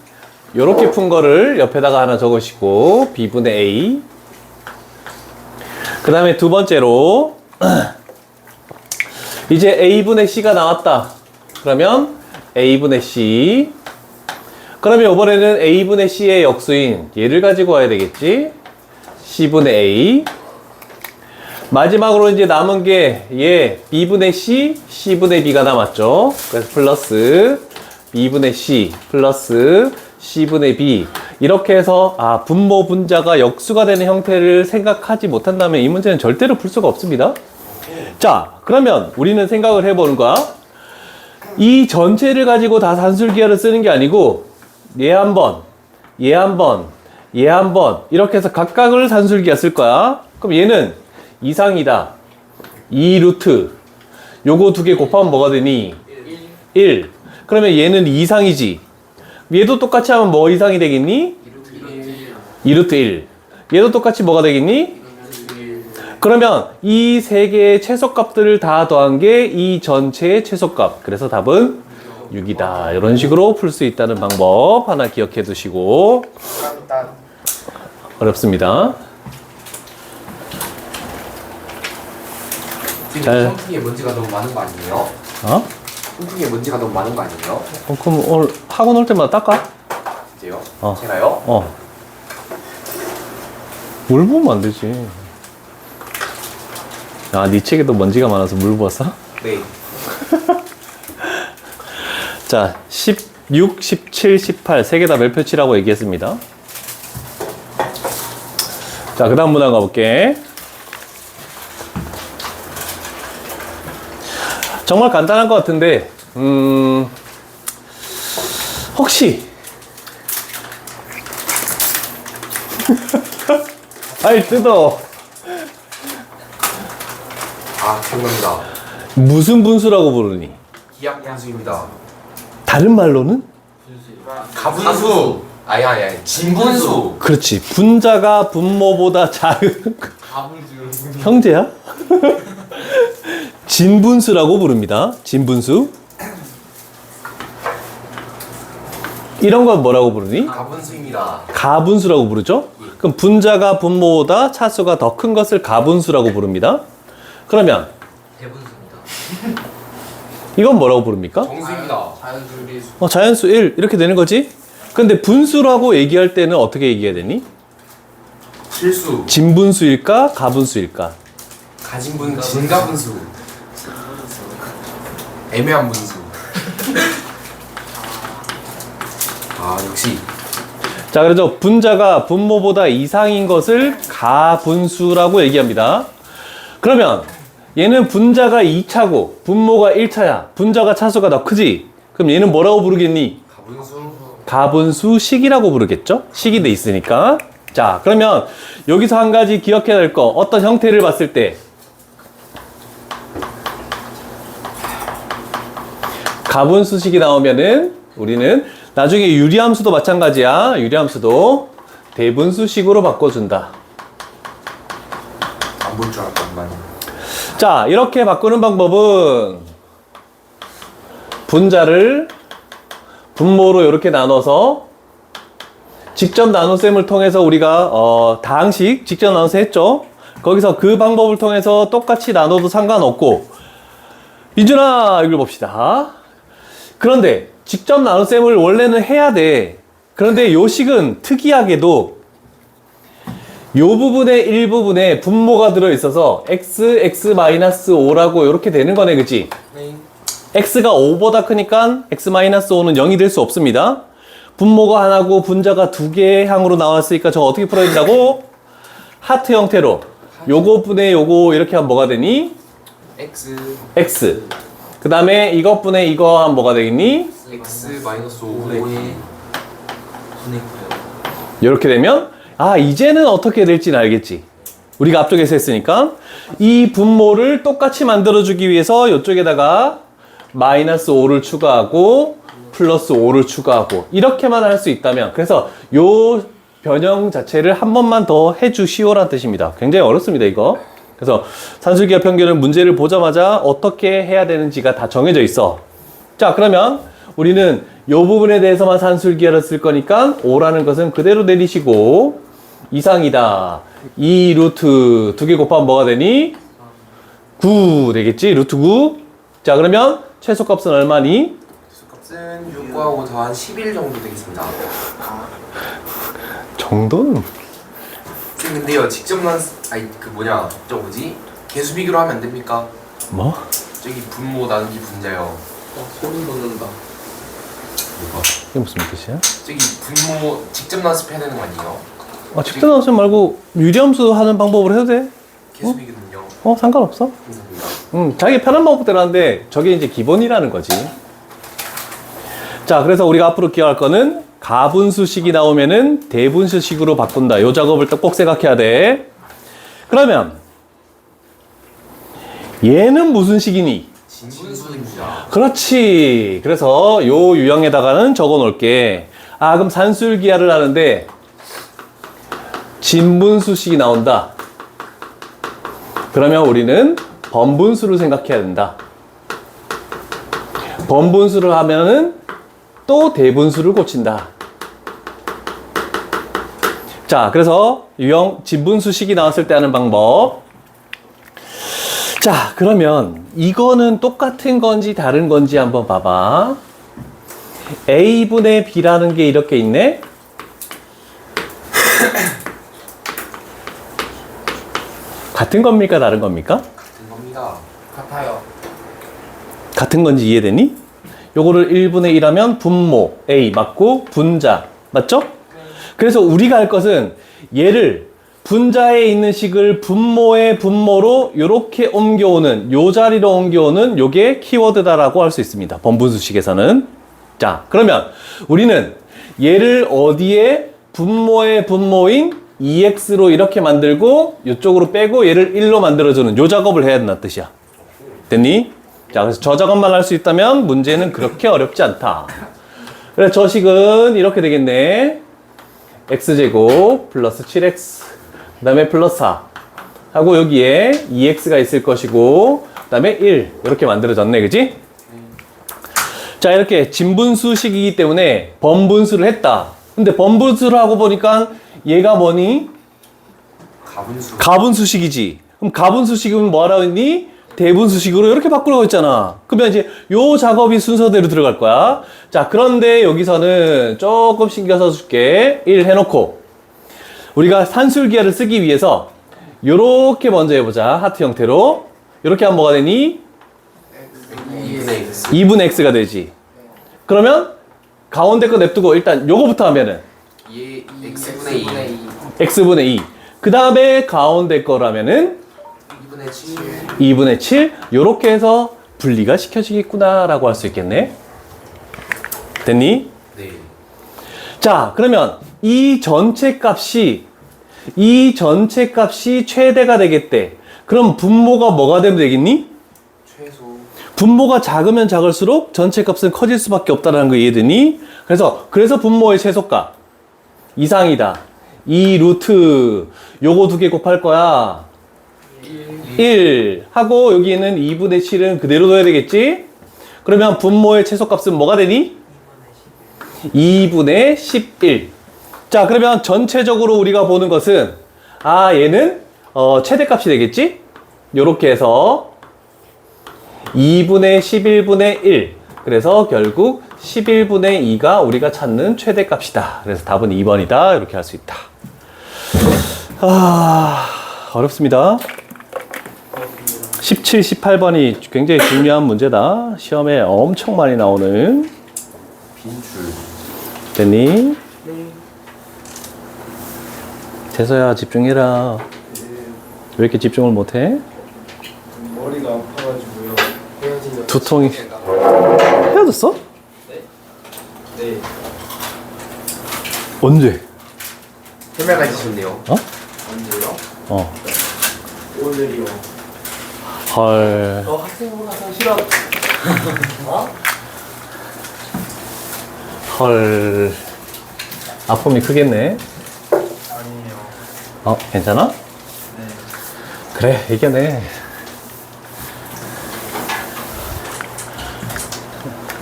요렇게 푼 거를 옆에다가 하나 적으시고, B분의 A. 그 다음에 두 번째로 이제 A분의 C가 나왔다. 그러면 A분의 C. 그러면 이번에는 A분의 C의 역수인 얘를 가지고 와야 되겠지. C분의 A. 마지막으로 이제 남은 게 얘 B분의 C, C분의 B가 남았죠. 그래서 플러스 B분의 C 플러스 C분의 B. 이렇게 해서 분모 분자가 역수가 되는 형태를 생각하지 못한다면 이 문제는 절대로 풀 수가 없습니다. 자, 그러면 우리는 생각을 해보는 거야. 이 전체를 가지고 다 산술기하를 쓰는 게 아니고 얘 한 번, 얘 한 번, 얘 한 번 이렇게 해서 각각을 산술기하 쓸 거야. 그럼 얘는 이상이다. 2 루트. 요거 두 개 곱하면 뭐가 되니? 1. 그러면 얘는 이상이지. 얘도 똑같이 하면 뭐 이상이 되겠니? 2 루트 1. 얘도 똑같이 뭐가 되겠니? 그러면 이 세 개의 최소값들을 다 더한 게 이 전체의 최소값. 그래서 답은 6이다. 이런 식으로 풀 수 있다는 방법 하나 기억해 두시고. 어렵습니다.
지금
잘-
선풍기에 먼지가 너무 많은 거 아니에요?
어?
선풍기에 먼지가 너무 많은 거 아니에요?
그럼 오늘 학원 올 때마다 닦아?
이제요?
어.
제가요?
물 부으면 안 되지. 네 책에도 먼지가 많아서 물 부었어?
네.
자, 16, 17, 18 세 개 다 멜표치라고 얘기했습니다. 자, 그 다음 문항 가볼게. 정말 간단한 것 같은데, 혹시 아이 뜯어.
기억납니다.
무슨 분수라고 부르니?
기압 분수입니다.
다른 말로는?
가분수. 아니. 진분수.
그렇지. 분자가 분모보다 작은 형제야? 진분수라고 부릅니다. 진분수. 이런 건 뭐라고 부르니?
가분수입니다.
가분수라고 부르죠? 그럼 분자가 분모보다 차수가 더 큰 것을 가분수라고 부릅니다. 그러면
대분수입니다.
이건 뭐라고 부릅니까?
정수입니다.
자연수 1 이렇게 되는 거지? 근데 분수라고 얘기할 때는 어떻게 얘기해야 되니?
실수.
진분수일까? 가분수일까?
진가분수. 애매한 분수. 역시.
자, 그래서 분자가 분모보다 이상인 것을 가분수라고 얘기합니다. 그러면 얘는 분자가 2차고 분모가 1차야. 분자가 차수가 더 크지? 그럼 얘는 뭐라고 부르겠니?
가분수.
가분수식이라고 부르겠죠? 식이 돼 있으니까. 자, 그러면 여기서 한 가지 기억해야 될 거. 어떤 형태를 봤을 때 가분수식이 나오면은 우리는 나중에 유리함수도 마찬가지야. 유리함수도 대분수식으로 바꿔준다.
안 볼 줄 알았단
자, 이렇게 바꾸는 방법은 분자를 분모로 이렇게 나눠서 직접 나눗셈을 통해서 우리가 다항식 직접 나눠서 했죠. 거기서 그 방법을 통해서 똑같이 나눠도 상관없고, 민준아 이걸 봅시다. 그런데 직접 나눗셈을 원래는 해야 돼. 그런데 요 식은 특이하게도 요 부분의 일부분에 분모가 들어있어서 x,x-5라고 이렇게 되는 거네, 그치?
네.
x가 5보다 크니까 x-5는 0이 될 수 없습니다. 분모가 하나고 분자가 두 개의 항으로 나왔으니까 저거 어떻게 풀어야 된다고? 하트 형태로 요거 분의 요거 이렇게 하면 뭐가 되니? x. 그 다음에 이것 분의 이거 하면 뭐가 되겠니?
x-5분의
5의 분의 9요.
이렇게 되면 이제는 어떻게 될지는 알겠지. 우리가 앞쪽에서 했으니까 이 분모를 똑같이 만들어주기 위해서 이쪽에다가 -5를 추가하고 플러스 5를 추가하고 이렇게만 할 수 있다면, 그래서 요 변형 자체를 한 번만 더 해주시오라는 뜻입니다. 굉장히 어렵습니다, 이거. 그래서 산술기하 평균은 문제를 보자마자 어떻게 해야 되는지가 다 정해져 있어. 자, 그러면 우리는 요 부분에 대해서만 산술기하를 쓸 거니까 5라는 것은 그대로 내리시고, 이상이다. 2 루트 2개 곱하면 뭐가 되니? 9 되겠지? 루트 9. 자, 그러면 최소값은 얼마니?
최소값은 6하고 더한 11 정도 되겠습니다.
정도는?
쌤 근데요 직접 난 아니 그 뭐냐 저 뭐지? 개수비교로 하면 안 됩니까?
뭐?
저기 분모 나누기 분자요. 소름 돋는다.
이게 무슨 뜻이야?
저기 분모 직접 나습해야 되는 거 아니에요?
직접 나누지 말고 유리함수 하는 방법으로 해도 돼?
개수비교는요.
상관없어.
감사합니다.
자기 편한 방법대로 하는데 저게 이제 기본이라는 거지. 자, 그래서 우리가 앞으로 기억할 거는 가분수식이 나오면은 대분수식으로 바꾼다. 요 작업을 또 꼭 생각해야 돼. 그러면 얘는 무슨 식이니?
진분수입니다.
그렇지. 그래서 요 유형에다가는 적어 놓을게. 그럼 산술기하를 하는데 진분수식이 나온다. 그러면 우리는 번분수를 생각해야 된다. 번분수를 하면은 또 대분수를 고친다. 자, 그래서 유형 진분수식이 나왔을 때 하는 방법. 자, 그러면 이거는 똑같은 건지 다른 건지 한번 봐봐. A분의 B라는 게 이렇게 있네. 같은 겁니까? 다른 겁니까?
같은 겁니다. 같아요.
같은 건지 이해되니? 요거를 1분의 1하면 분모 A 맞고 분자 맞죠? 그래서 우리가 할 것은 얘를 분자에 있는 식을 분모의 분모로 요렇게 옮겨오는 요 자리로 옮겨오는 요게 키워드다라고 할 수 있습니다. 번분수식에서는. 자, 그러면 우리는 얘를 어디에 분모의 분모인 2x로 이렇게 만들고 이쪽으로 빼고 얘를 1로 만들어주는 요 작업을 해야 된다는 뜻이야. 됐니? 자, 그래서 저 작업만 할 수 있다면 문제는 그렇게 어렵지 않다. 그래, 저 식은 이렇게 되겠네. x제곱 플러스 7x 그 다음에 플러스 4 하고 여기에 2x가 있을 것이고 그 다음에 1 이렇게 만들어졌네. 그지? 자, 이렇게 진분수식이기 때문에 번분수를 했다. 근데 번분수를 하고 보니까 얘가 뭐니?
가분수.
가분수식이지. 그럼 가분수식은 뭐하라고 했니? 대분수식으로 이렇게 바꾸라고 했잖아. 그러면 이제 요 작업이 순서대로 들어갈 거야. 자, 그런데 여기서는 조금 신경 써줄게. 1 해놓고 우리가 산술기하를 쓰기 위해서 요렇게 먼저 해보자. 하트 형태로. 요렇게 하면 뭐가 되니?
2분의 x.
2분의 x가 되지. 그러면 가운데 거 냅두고 일단 요거부터 하면은
x분의 2.
x분의 2. 그 다음에 가운데 거라면은
2분의 7.
2분의 7. 요렇게 해서 분리가 시켜지겠구나 라고 할 수 있겠네. 됐니?
네.
자, 그러면 이 전체 값이 최대가 되겠대. 그럼 분모가 뭐가 되면 되겠니?
최소.
분모가 작으면 작을수록 전체 값은 커질 수밖에 없다는 거 이해되니? 그래서 분모의 최소값 이상이다. 2 루트 요거 두 개 곱할 거야. 1 하고 여기에는 2분의 7은 그대로 둬야 되겠지? 그러면 분모의 최소값은 뭐가 되니? 2분의 11. 자, 그러면 전체적으로 우리가 보는 것은 얘는 최대값이 되겠지? 요렇게 해서 2분의 11분의 1. 그래서 결국 11분의 2가 우리가 찾는 최대값이다. 그래서 답은 2번이다. 이렇게 할 수 있다. 어렵습니다. 17, 18번이 굉장히 중요한 문제다. 시험에 엄청 많이 나오는.
빈줄.
됐니? 재서야 집중해라. 왜 이렇게 집중을 못해?
머리가 아파가지고요.
헤어진
두통이 헤어졌어?
네.
언제?
헤매 가지셨네요.
어?
언제요?
어.
오늘이요.
헐.
너 학생보다 싫어.
헐. 아픔이 크겠네.
아니에요.
괜찮아?
네.
그래, 이겨내.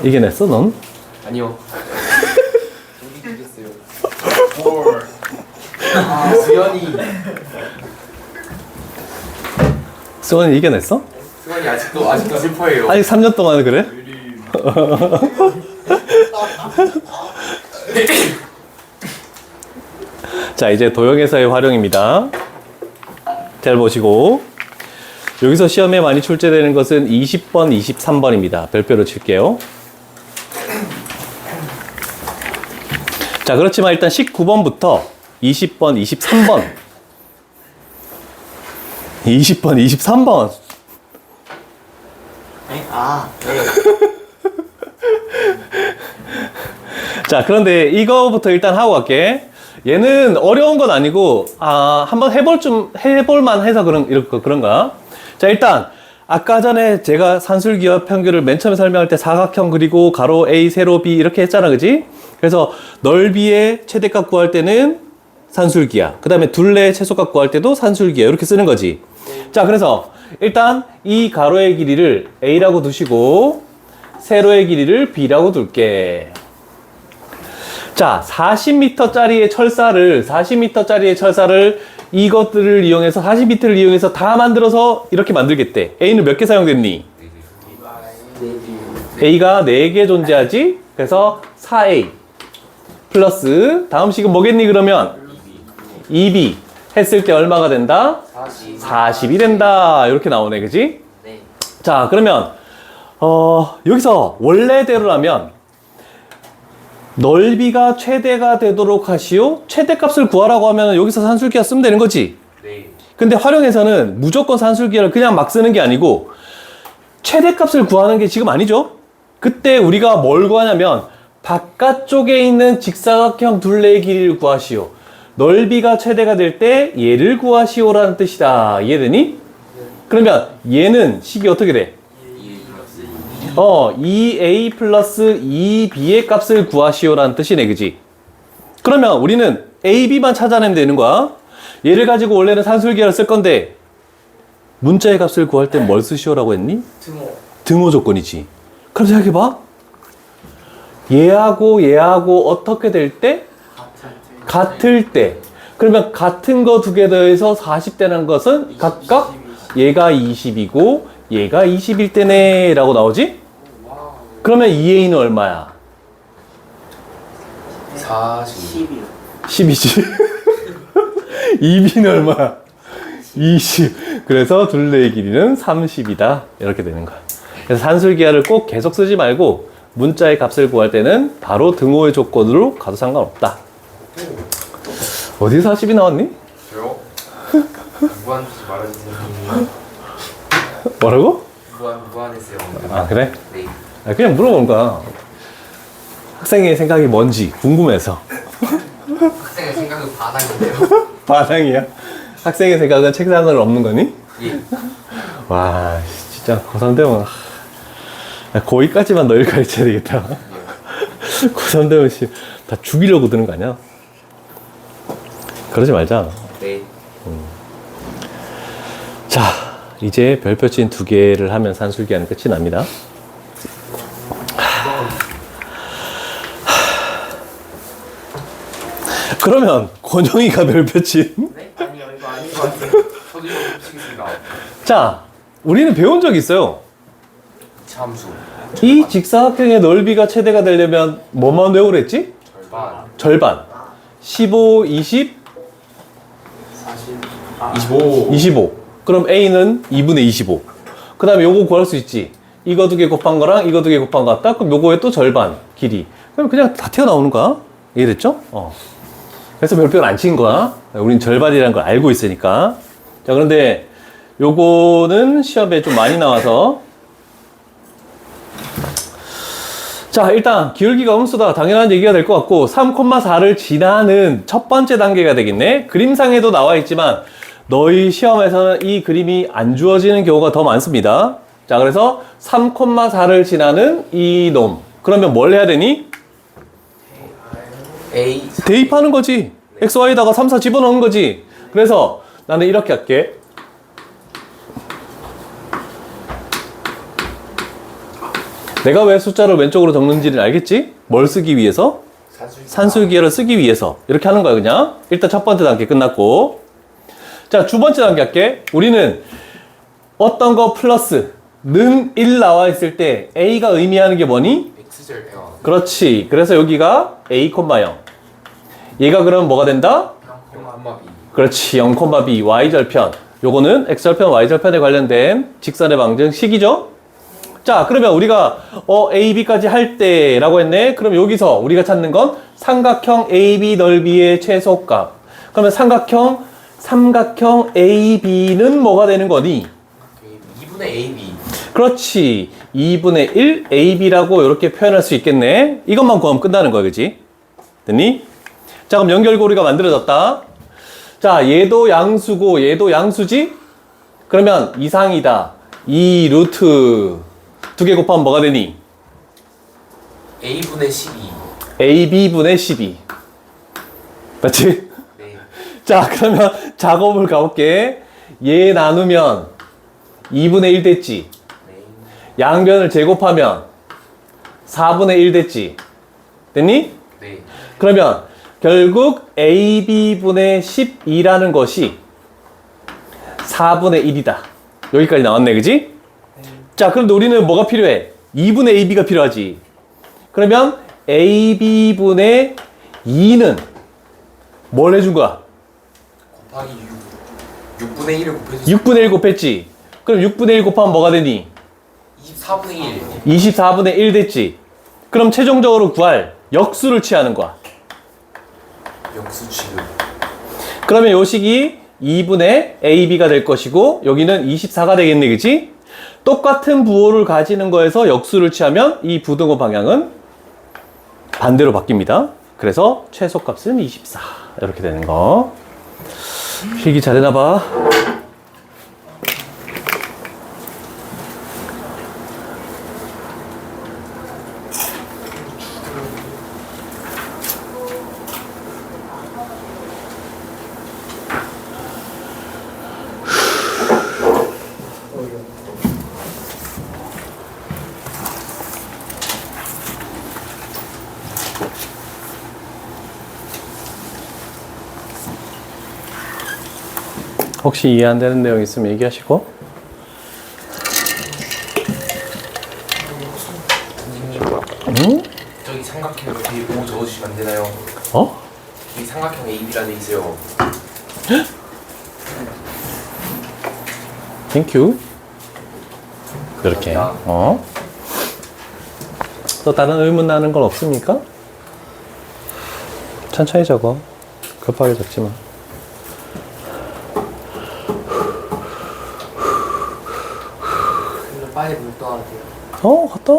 이겨냈어, 넌?
아니요. 우리 이겼어요.
뭘?
수연이.
수원이 이겨냈어?
수연이 아니 아직도 슬퍼해요.
아직 3년 동안 그래? 자, 이제 도형에서의 활용입니다. 잘 보시고, 여기서 시험에 많이 출제되는 것은 20번, 23번입니다. 별표로 칠게요. 자, 그렇지만 일단 19번부터 20번, 23번 20번, 23번
네? 아, 네.
자, 그런데 이거부터 일단 하고 갈게. 얘는 어려운 건 아니고, 한번 해볼만 해서 그런가? 자, 일단, 아까 전에 제가 산술기와 평균을 맨 처음에 설명할 때 사각형 그리고 가로 A, 세로 B 이렇게 했잖아, 그지? 그래서 넓이의 최대값 구할 때는 산술기야. 그 다음에 둘레의 최소값 구할 때도 산술기야. 이렇게 쓰는 거지. 자, 그래서 일단 이 가로의 길이를 A라고 두시고, 세로의 길이를 B라고 둘게. 자, 40m짜리의 철사를 이것들을 이용해서 40m를 이용해서 다 만들어서 이렇게 만들겠대. A는 몇 개 사용됐니? A가 4개 존재하지? 그래서 4A 플러스 다음 식은 뭐겠니 그러면? 2B 했을 때 얼마가 된다? 40이 된다. 이렇게 나오네, 그지?
네.
자, 그러면 여기서 원래대로라면 넓이가 최대가 되도록 하시오. 최대값을 구하라고 하면 여기서 산술기하 쓰면 되는 거지.
네.
근데 활용에서는 무조건 산술기하를 그냥 막 쓰는 게 아니고 최대값을 구하는 게 지금 아니죠. 그때 우리가 뭘 구하냐면 바깥쪽에 있는 직사각형 둘레의 길이를 구하시오. 넓이가 최대가 될 때 얘를 구하시오라는 뜻이다. 이해되니? 그러면 얘는 식이 어떻게 돼? 2A 플러스 2B의 값을 구하시오라는 뜻이네, 그지? 그러면 우리는 A, B만 찾아내면 되는 거야. 얘를 가지고 원래는 산술기하를 쓸 건데 문자의 값을 구할 땐 뭘 쓰시오라고 했니? 등호 조건이지. 그럼 생각해봐. 얘하고 어떻게 될 때? 같을 때. 그러면 같은 거 두 개 더해서 40되는 것은 각각 얘가 20이고 얘가 20일 때네 라고 나오지? 그러면 2A는 얼마야?
40.
10이지. 2B는 얼마야? 20. 그래서 둘레의 길이는 30이다. 이렇게 되는 거야. 그래서 산술기하를 꼭 계속 쓰지 말고 문자의 값을 구할 때는 바로 등호의 조건으로 가도 상관없다. 어디서 40이 나왔니?
저요? 무한하지 말아주세요.
뭐라고?
무한했어요.
아, 그래?
네.
그냥 물어본 거야. 학생의 생각이 뭔지 궁금해서.
학생의 생각은 반항인데요.
반항이야? 학생의 생각은 책상을 없는 거니?
예.
와, 진짜 고3 되면 고2까지만 너희를 가르쳐야 되겠다. 고3 되면 다 죽이려고 드는 거 아니야? 그러지 말자.
네.
자, 이제 별표친 2개를 하면 산술기하는 끝이 납니다. 그러면 권영이가 별표친.
네? 아니요, 이거 아닌 것 같아요. 저도 이거 붙이겠습니다.
자, 우리는 배운 적 있어요.
참수.
이 직사각형의 넓이가 최대가 되려면 뭐만 외우랬지?
절반.
절반. 15, 20,
25.
25. 그럼 A는 2분의 25. 그 다음에 요거 구할 수 있지. 이거 2개 곱한 거랑 이거 2개 곱한 거 같다? 그럼 요거의 또 절반 길이. 그럼 그냥 다 튀어나오는 거야. 이해됐죠? 그래서 별표를 안 친 거야. 우린 절반이라는 걸 알고 있으니까. 자, 그런데 요거는 시험에 좀 많이 나와서. 자, 일단 기울기가 음수다. 당연한 얘기가 될 것 같고 3,4를 지나는 첫 번째 단계가 되겠네. 그림상에도 나와 있지만 너희 시험에서는 이 그림이 안 주어지는 경우가 더 많습니다. 자, 그래서 3,4를 지나는 이 놈. 그러면 뭘 해야 되니?
A.
대입하는 거지. x, y에다가 3, 4 집어넣는 거지. 그래서 나는 이렇게 할게. 내가 왜 숫자를 왼쪽으로 적는지를 알겠지? 뭘 쓰기 위해서? 산술기하를 쓰기 위해서. 이렇게 하는 거야, 그냥. 일단 첫 번째 단계 끝났고. 자, 두 번째 단계 할게. 우리는 어떤 거 플러스 는 1 나와 있을 때 A가 의미하는 게 뭐니?
X절
그렇지. 그래서 여기가 A, 0. 얘가 그럼 뭐가 된다?
0,B
그렇지. 0,B Y절편. 요거는 X절편, Y절편에 관련된 직선의 방정식이죠. 자, 그러면 우리가 A, B까지 할 때라고 했네. 그럼 여기서 우리가 찾는 건 삼각형 AB 넓이의 최소값. 그러면 삼각형 AB는 뭐가 되는 거니?
2분의 AB
그렇지. 2분의 1 AB라고 이렇게 표현할 수 있겠네. 이것만 구하면 끝나는 거야, 그지? 됐니? 자, 그럼 연결고리가 만들어졌다. 자, 얘도 양수고 얘도 양수지? 그러면 이상이다. 2 루트 2개 곱하면 뭐가 되니?
A분의 12
AB분의 12. 맞지?
네
자, 그러면 작업을 가볼게. 얘 나누면 2분의 1 됐지?
네.
양변을 제곱하면 4분의 1 됐지? 됐니?
네.
그러면 결국 AB분의 12라는 것이 4분의 1이다. 여기까지 나왔네, 그지? 자, 그런데 우리는 뭐가 필요해? 2분의 AB가 필요하지. 그러면 AB분의 2는 뭘 해준 거야?
곱하기 6 6분의 1을 곱해서
6분의 1 곱했지? 그럼 6분의 1 곱하면 뭐가 되니?
24분의 1
24분의 1 됐지? 그럼 최종적으로 구할 역수를 취하는 거야.
역수 취급
그러면 요 식이 2분의 AB가 될 것이고 여기는 24가 되겠네, 그치? 똑같은 부호를 가지는 거에서 역수를 취하면 이 부등호 방향은 반대로 바뀝니다. 그래서 최소값은 24 이렇게 되는 거. 필기 잘해나 봐. 혹시 이해 안 되는 내용 있으면 얘기하시고. 응?
저기 삼각형 뒤에 5 적어주시면 안 되나요?
어?
이 삼각형 AB라 돼 있어요
땡큐. 이렇게. 어? 또 다른 의문 나는 건 없습니까? 천천히 적어. 급하게 적지 마.
그럼 빨리 물 떠야 돼요.
갔다.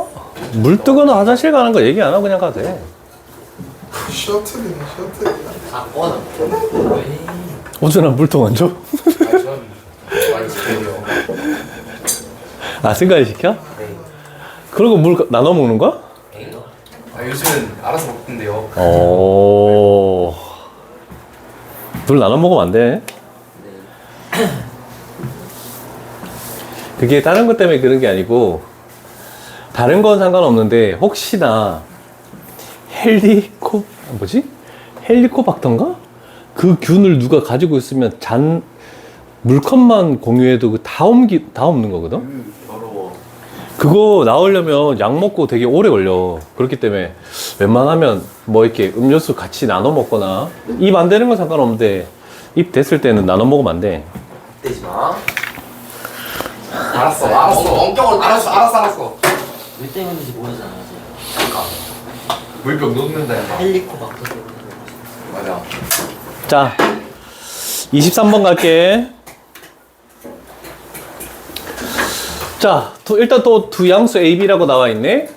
물 뜨거나 화장실 가는 거 얘기 안 하고 그냥 가도 돼.
셔틀이네 셔틀이야.
다 꺼놔.
오준아 물통 안 줘?
아니 전 많이 시켜요
아, 승관이 시켜?
네.
그러고 물 나눠 먹는 거야?
아 요즘은 알아서 먹던데요
물 나눠 먹으면 안 돼.
네.
그게 다른 것 때문에 그런 게 아니고 다른 건 상관없는데 혹시나 헬리코박터인가? 그 균을 누가 가지고 있으면 물컵만 공유해도 다 없는 거거든?
더러워
그거 나오려면 약 먹고 되게 오래 걸려. 그렇기 때문에 웬만하면 뭐 이렇게 음료수 같이 나눠 먹거나 입 안 되는 건 상관없는데 입 됐을 때는 나눠 먹으면 안 돼.
떼지 마 알았어 원격으로 알았어
왜 때문인지 모르잖아요.
잠깐 물병 놓는다 임마
헬리코박터 때문에.
맞아
자, 23번 갈게. 자, 일단 또 두 양수 AB라고 나와 있네.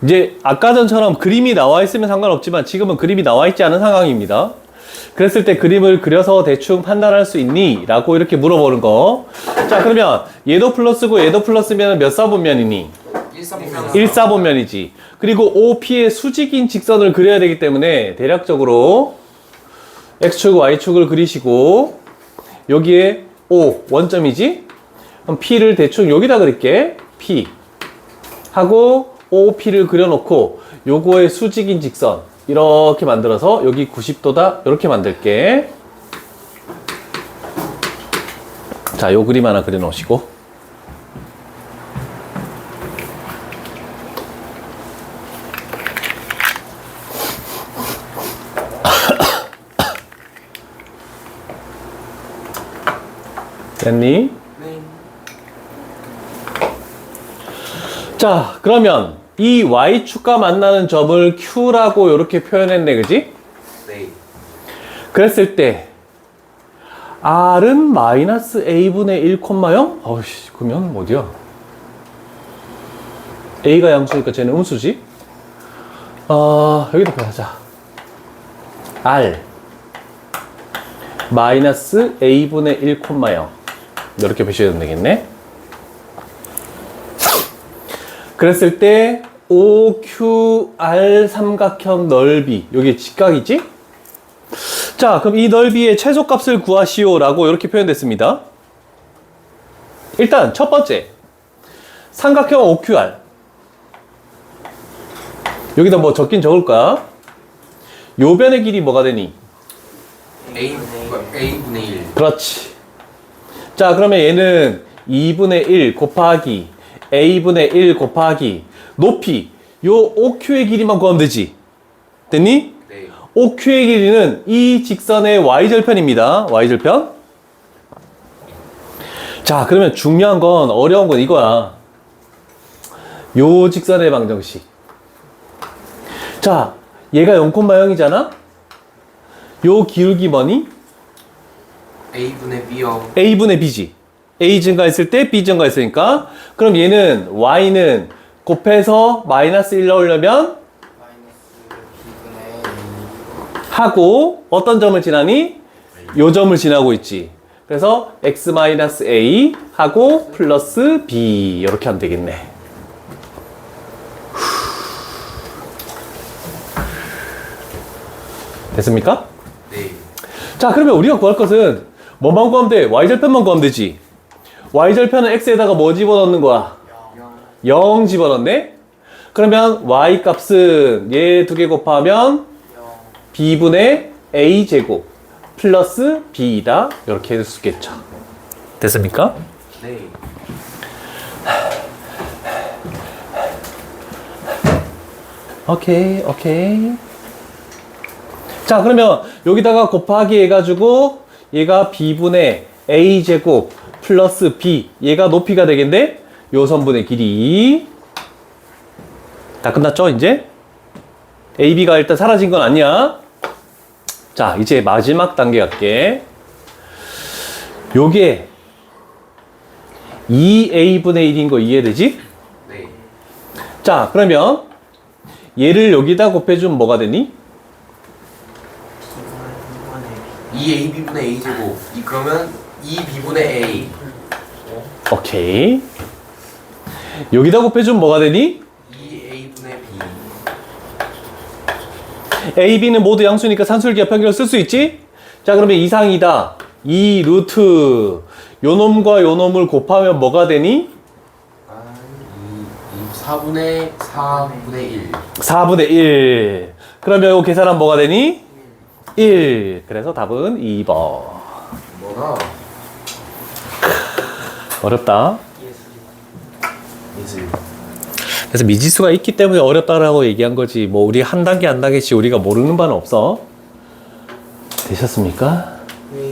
이제 아까 전처럼 그림이 나와 있으면 상관없지만 지금은 그림이 나와 있지 않은 상황입니다. 그랬을 때 그림을 그려서 대충 판단할 수 있니? 라고 이렇게 물어보는 거. 자, 그러면 얘도 플러스고 얘도 플러스면 몇 사분면이니?
1사분면
1사분면이지. 그리고 OP의 수직인 직선을 그려야 되기 때문에 대략적으로 X축, Y축을 그리시고 여기에 O, 원점이지? 그럼 P를 대충 여기다 그릴게. P 하고 OP를 그려놓고 요거의 수직인 직선 이렇게 만들어서 여기 90도다 이렇게 만들게. 자, 요 그림 하나 그려놓으시고 됐니?
네.
자, 그러면 이 y축과 만나는 점을 q라고 이렇게 표현했네, 그지?
네.
그랬을 때 r은 마이너스 a분의 1, 0? 어우씨, 그러면 어디야? a가 양수니까 쟤는 음수지? 여기다 표현하자. r 마이너스 a분의 1, 0 이렇게 표시해도 되겠네. 그랬을 때 OQR 삼각형 넓이, 여기 직각이지? 자, 그럼 이 넓이의 최소값을 구하시오라고 이렇게 표현됐습니다. 일단 첫 번째 삼각형 OQR, 여기다 뭐 적긴 적을까? 요 변의 길이 뭐가 되니?
A분의 1.
그렇지. 자, 그러면 얘는 2분의 1 곱하기 a분의 1 곱하기 높이, 요 OQ의 길이만 구하면 되지. 됐니?
네.
OQ의 길이는 이 직선의 y절편입니다. y절편. 자, 그러면 중요한 건, 어려운 건 이거야. 요 직선의 방정식. 자, 얘가 0,0이잖아? 요 기울기 뭐니?
A분의 B요.
a분의 b지. a 증가했을 때 b 증가했으니까. 그럼 얘는 y는 곱해서 마이너스 1 넣으려면 하고 어떤 점을 지나니? 요 점을 지나고 있지. 그래서 x-a 하고 플러스 b 이렇게 하면 되겠네. 됐습니까?
네.
자, 그러면 우리가 구할 것은 뭐만 구하면 돼? y절편만 구하면 되지. y절편은 x에다가 뭐 집어넣는 거야? 0 집어넣네? 그러면 y 값은 얘 두 개 곱하면 b분의 a제곱 플러스 b이다. 이렇게 해줄 수 있겠죠. 됐습니까?
네.
오케이. 자, 그러면 여기다가 곱하기 해가지고 얘가 b분의 a제곱 플러스 b, 얘가 높이가 되겠네? 요 선분의 길이. 다 끝났죠, 이제? ab가 일단 사라진 건 아니야. 자, 이제 마지막 단계 갈게. 요게 2a분의 1인 거 이해되지?
네.
자, 그러면 얘를 여기다 곱해주면 뭐가 되니?
2AB분의 A제곱. 그러면 2B분의 A.
오케이. 여기다 곱해주면 뭐가 되니?
2A분의 B.
A, B는 모두 양수니까 산술기하 평균을 쓸 수 있지? 자, 그러면 이상이다. 2 루트 요 놈과 요 놈을 곱하면 뭐가 되니?
4분의 1.
4분의 1. 그러면 요 계산하면 뭐가 되니? 1. 그래서 답은 2번.
뭐나?
어렵다.
예술.
그래서 미지수가 있기 때문에 어렵다라고 얘기한 거지. 뭐 우리 한 단계 한 단계씩 우리가 모르는 바는 없어. 되셨습니까?
네.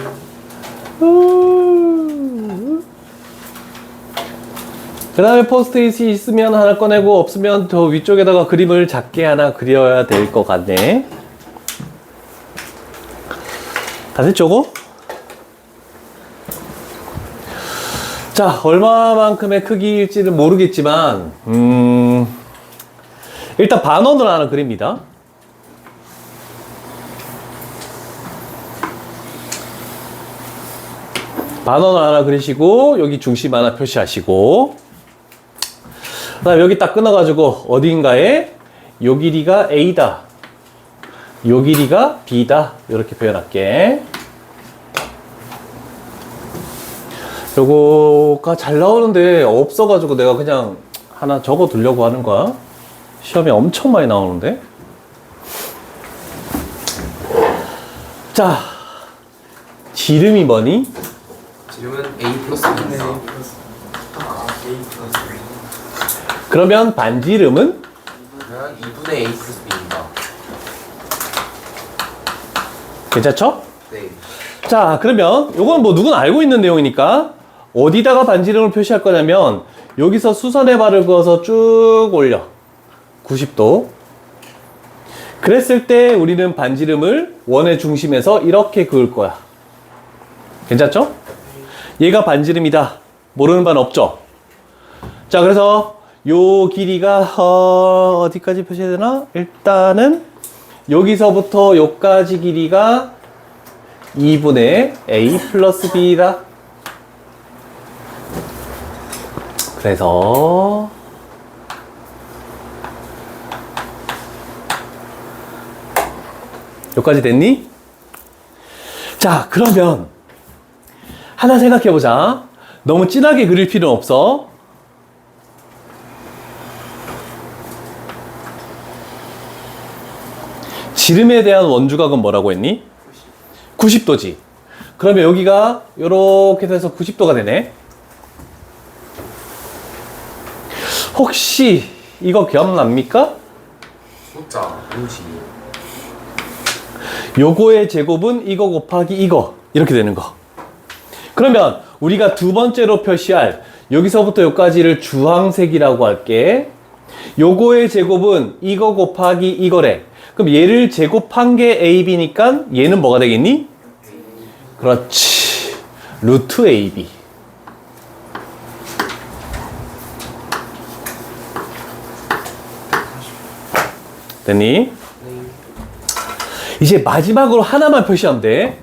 그 다음에 포스트잇이 있으면 하나 꺼내고 없으면 저 위쪽에다가 그림을 작게 하나 그려야 될 것 같네. 다 됐죠? 자, 얼마만큼의 크기일지는 모르겠지만 일단 반원을 하나 그립니다. 반원을 하나 그리시고 여기 중심 하나 표시하시고, 그 다음에 여기 딱 끊어가지고 어딘가에 요 길이가 A다, 요 길이가 B다 이렇게 표현할게. 요거가 잘 나오는데 없어가지고 내가 그냥 하나 적어 두려고 하는 거야. 시험에 엄청 많이 나오는데. 자, 지름이 뭐니?
지름은 A 플러스 B입니다.
그러면 반지름은?
그러면 2분의 A 플러스 B입니다.
괜찮죠?
네.
자, 그러면 요건 뭐 누구나 알고 있는 내용이니까 어디다가 반지름을 표시할 거냐면 여기서 수선의 발을 그어서 쭉 올려 90도. 그랬을 때 우리는 반지름을 원의 중심에서 이렇게 그을 거야. 괜찮죠? 얘가 반지름이다. 모르는 바는 없죠? 자, 그래서 요 길이가 어디까지 표시해야 되나? 일단은 여기서부터 요까지 길이가 2분의 a 플러스 b다. 그래서 여기까지 됐니? 자, 그러면 하나 생각해보자. 너무 진하게 그릴 필요는 없어. 지름에 대한 원주각은 뭐라고 했니? 90도지. 그러면 여기가 이렇게 돼서 90도가 되네. 혹시 이거 기억납니까?
숫자 50.
요거의 제곱은 이거 곱하기 이거 이렇게 되는 거. 그러면 우리가 두 번째로 표시할 여기서부터 여기까지를 주황색이라고 할게. 요거의 제곱은 이거 곱하기 이거래. 그럼 얘를 제곱한 게 AB니까 얘는 뭐가 되겠니? 그렇지. 루트 AB. 됐니? 이제 마지막으로 하나만 표시하면 돼.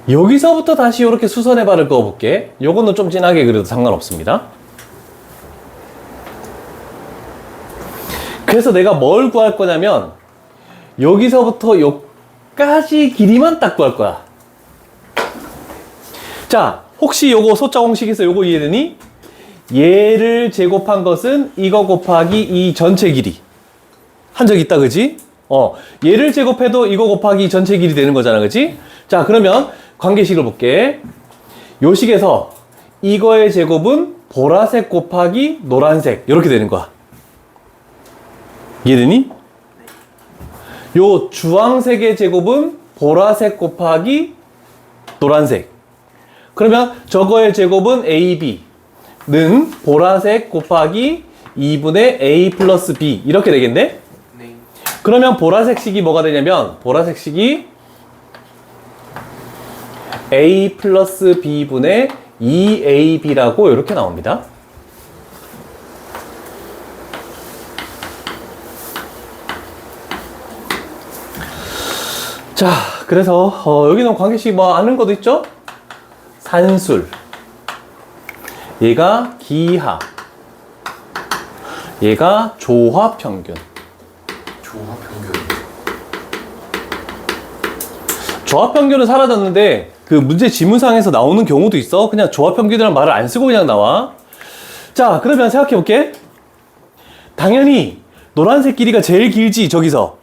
여기서부터 다시 이렇게 수선의 발을 그어볼게. 요거는 좀 진하게 그려도 상관없습니다. 그래서 내가 뭘 구할 거냐면 여기서부터 여기까지 길이만 딱 구할 거야. 자, 혹시 요거 소자 공식에서 요거 이해되니? 얘를 제곱한 것은 이거 곱하기 이 전체 길이. 한 적 있다, 그지? 얘를 제곱해도 이거 곱하기 전체 길이 되는 거잖아, 그지? 자, 그러면 관계식을 볼게. 요 식에서 이거의 제곱은 보라색 곱하기 노란색 이렇게 되는 거야. 이해되니? 요 주황색의 제곱은 보라색 곱하기 노란색. 그러면 저거의 제곱은 AB는 보라색 곱하기 2분의 A 플러스 B 이렇게 되겠네?
네.
그러면 보라색식이 뭐가 되냐면 보라색식이 A 플러스 B분의 2AB라고 이렇게 나옵니다. 자, 그래서 여기는 관계식 뭐 아는 것도 있죠? 산술, 얘가 기하, 얘가 조화평균.
조화평균.
조화평균은 사라졌는데 그 문제 지문상에서 나오는 경우도 있어. 그냥 조화평균이라는 말을 안 쓰고 그냥 나와. 자, 그러면 생각해 볼게. 당연히 노란색 길이가 제일 길지, 저기서.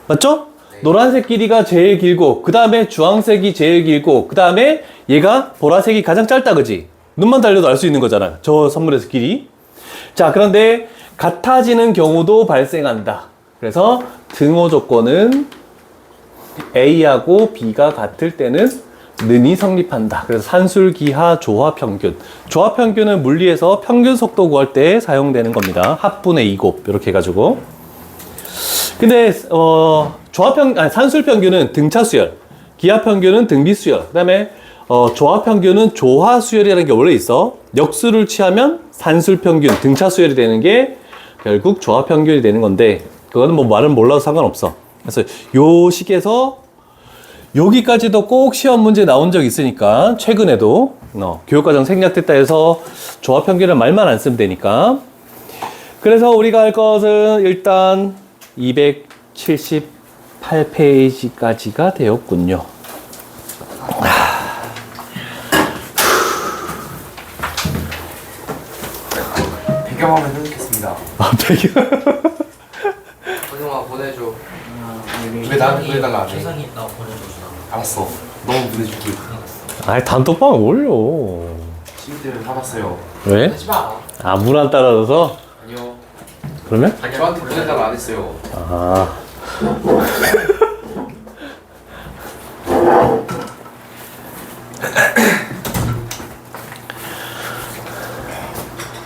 맞죠?
네.
노란색 길이가 제일 길고 그 다음에 주황색이 제일 길고 그 다음에 얘가 보라색이 가장 짧다, 그지? 눈만 달려도 알 수 있는 거잖아, 저 선물에서 길이. 자, 그런데 같아지는 경우도 발생한다. 그래서 등호 조건은 A하고 B가 같을 때는 는이 성립한다. 그래서 산술, 기하, 조화평균. 조화평균은 물리에서 평균 속도 구할 때 사용되는 겁니다. 합분의 2곱 이렇게 해가지고. 근데 산술평균은 등차수열, 기하평균은 등비수열, 그 다음에 조화평균은 조화수열이라는 게 원래 있어. 역수를 취하면 산술평균, 등차수열이 되는 게 결국 조화평균이 되는 건데 그거는 뭐 말은 몰라도 상관없어. 그래서 요 식에서 여기까지도 꼭 시험 문제 나온 적 있으니까 최근에도 교육과정 생략됐다 해서 조화평균을 말만 안 쓰면 되니까. 그래서 우리가 할 것은 일단 278페이지까지가 되었군요.
배경화면 해놓겠습니다.
배경.
허경아 보내줘.
왜
왜 나한테 보내달라 안 해?
세상에 있다고 보내줘서
알았어. 너무 보내줄게.
아이, 단톡방에 올려.
친구들 받았어요.
왜?
하지 마.
아, 문 안 따라줘서?
아니요.
그러면?
저한테 보내달라 안 했어요.
아.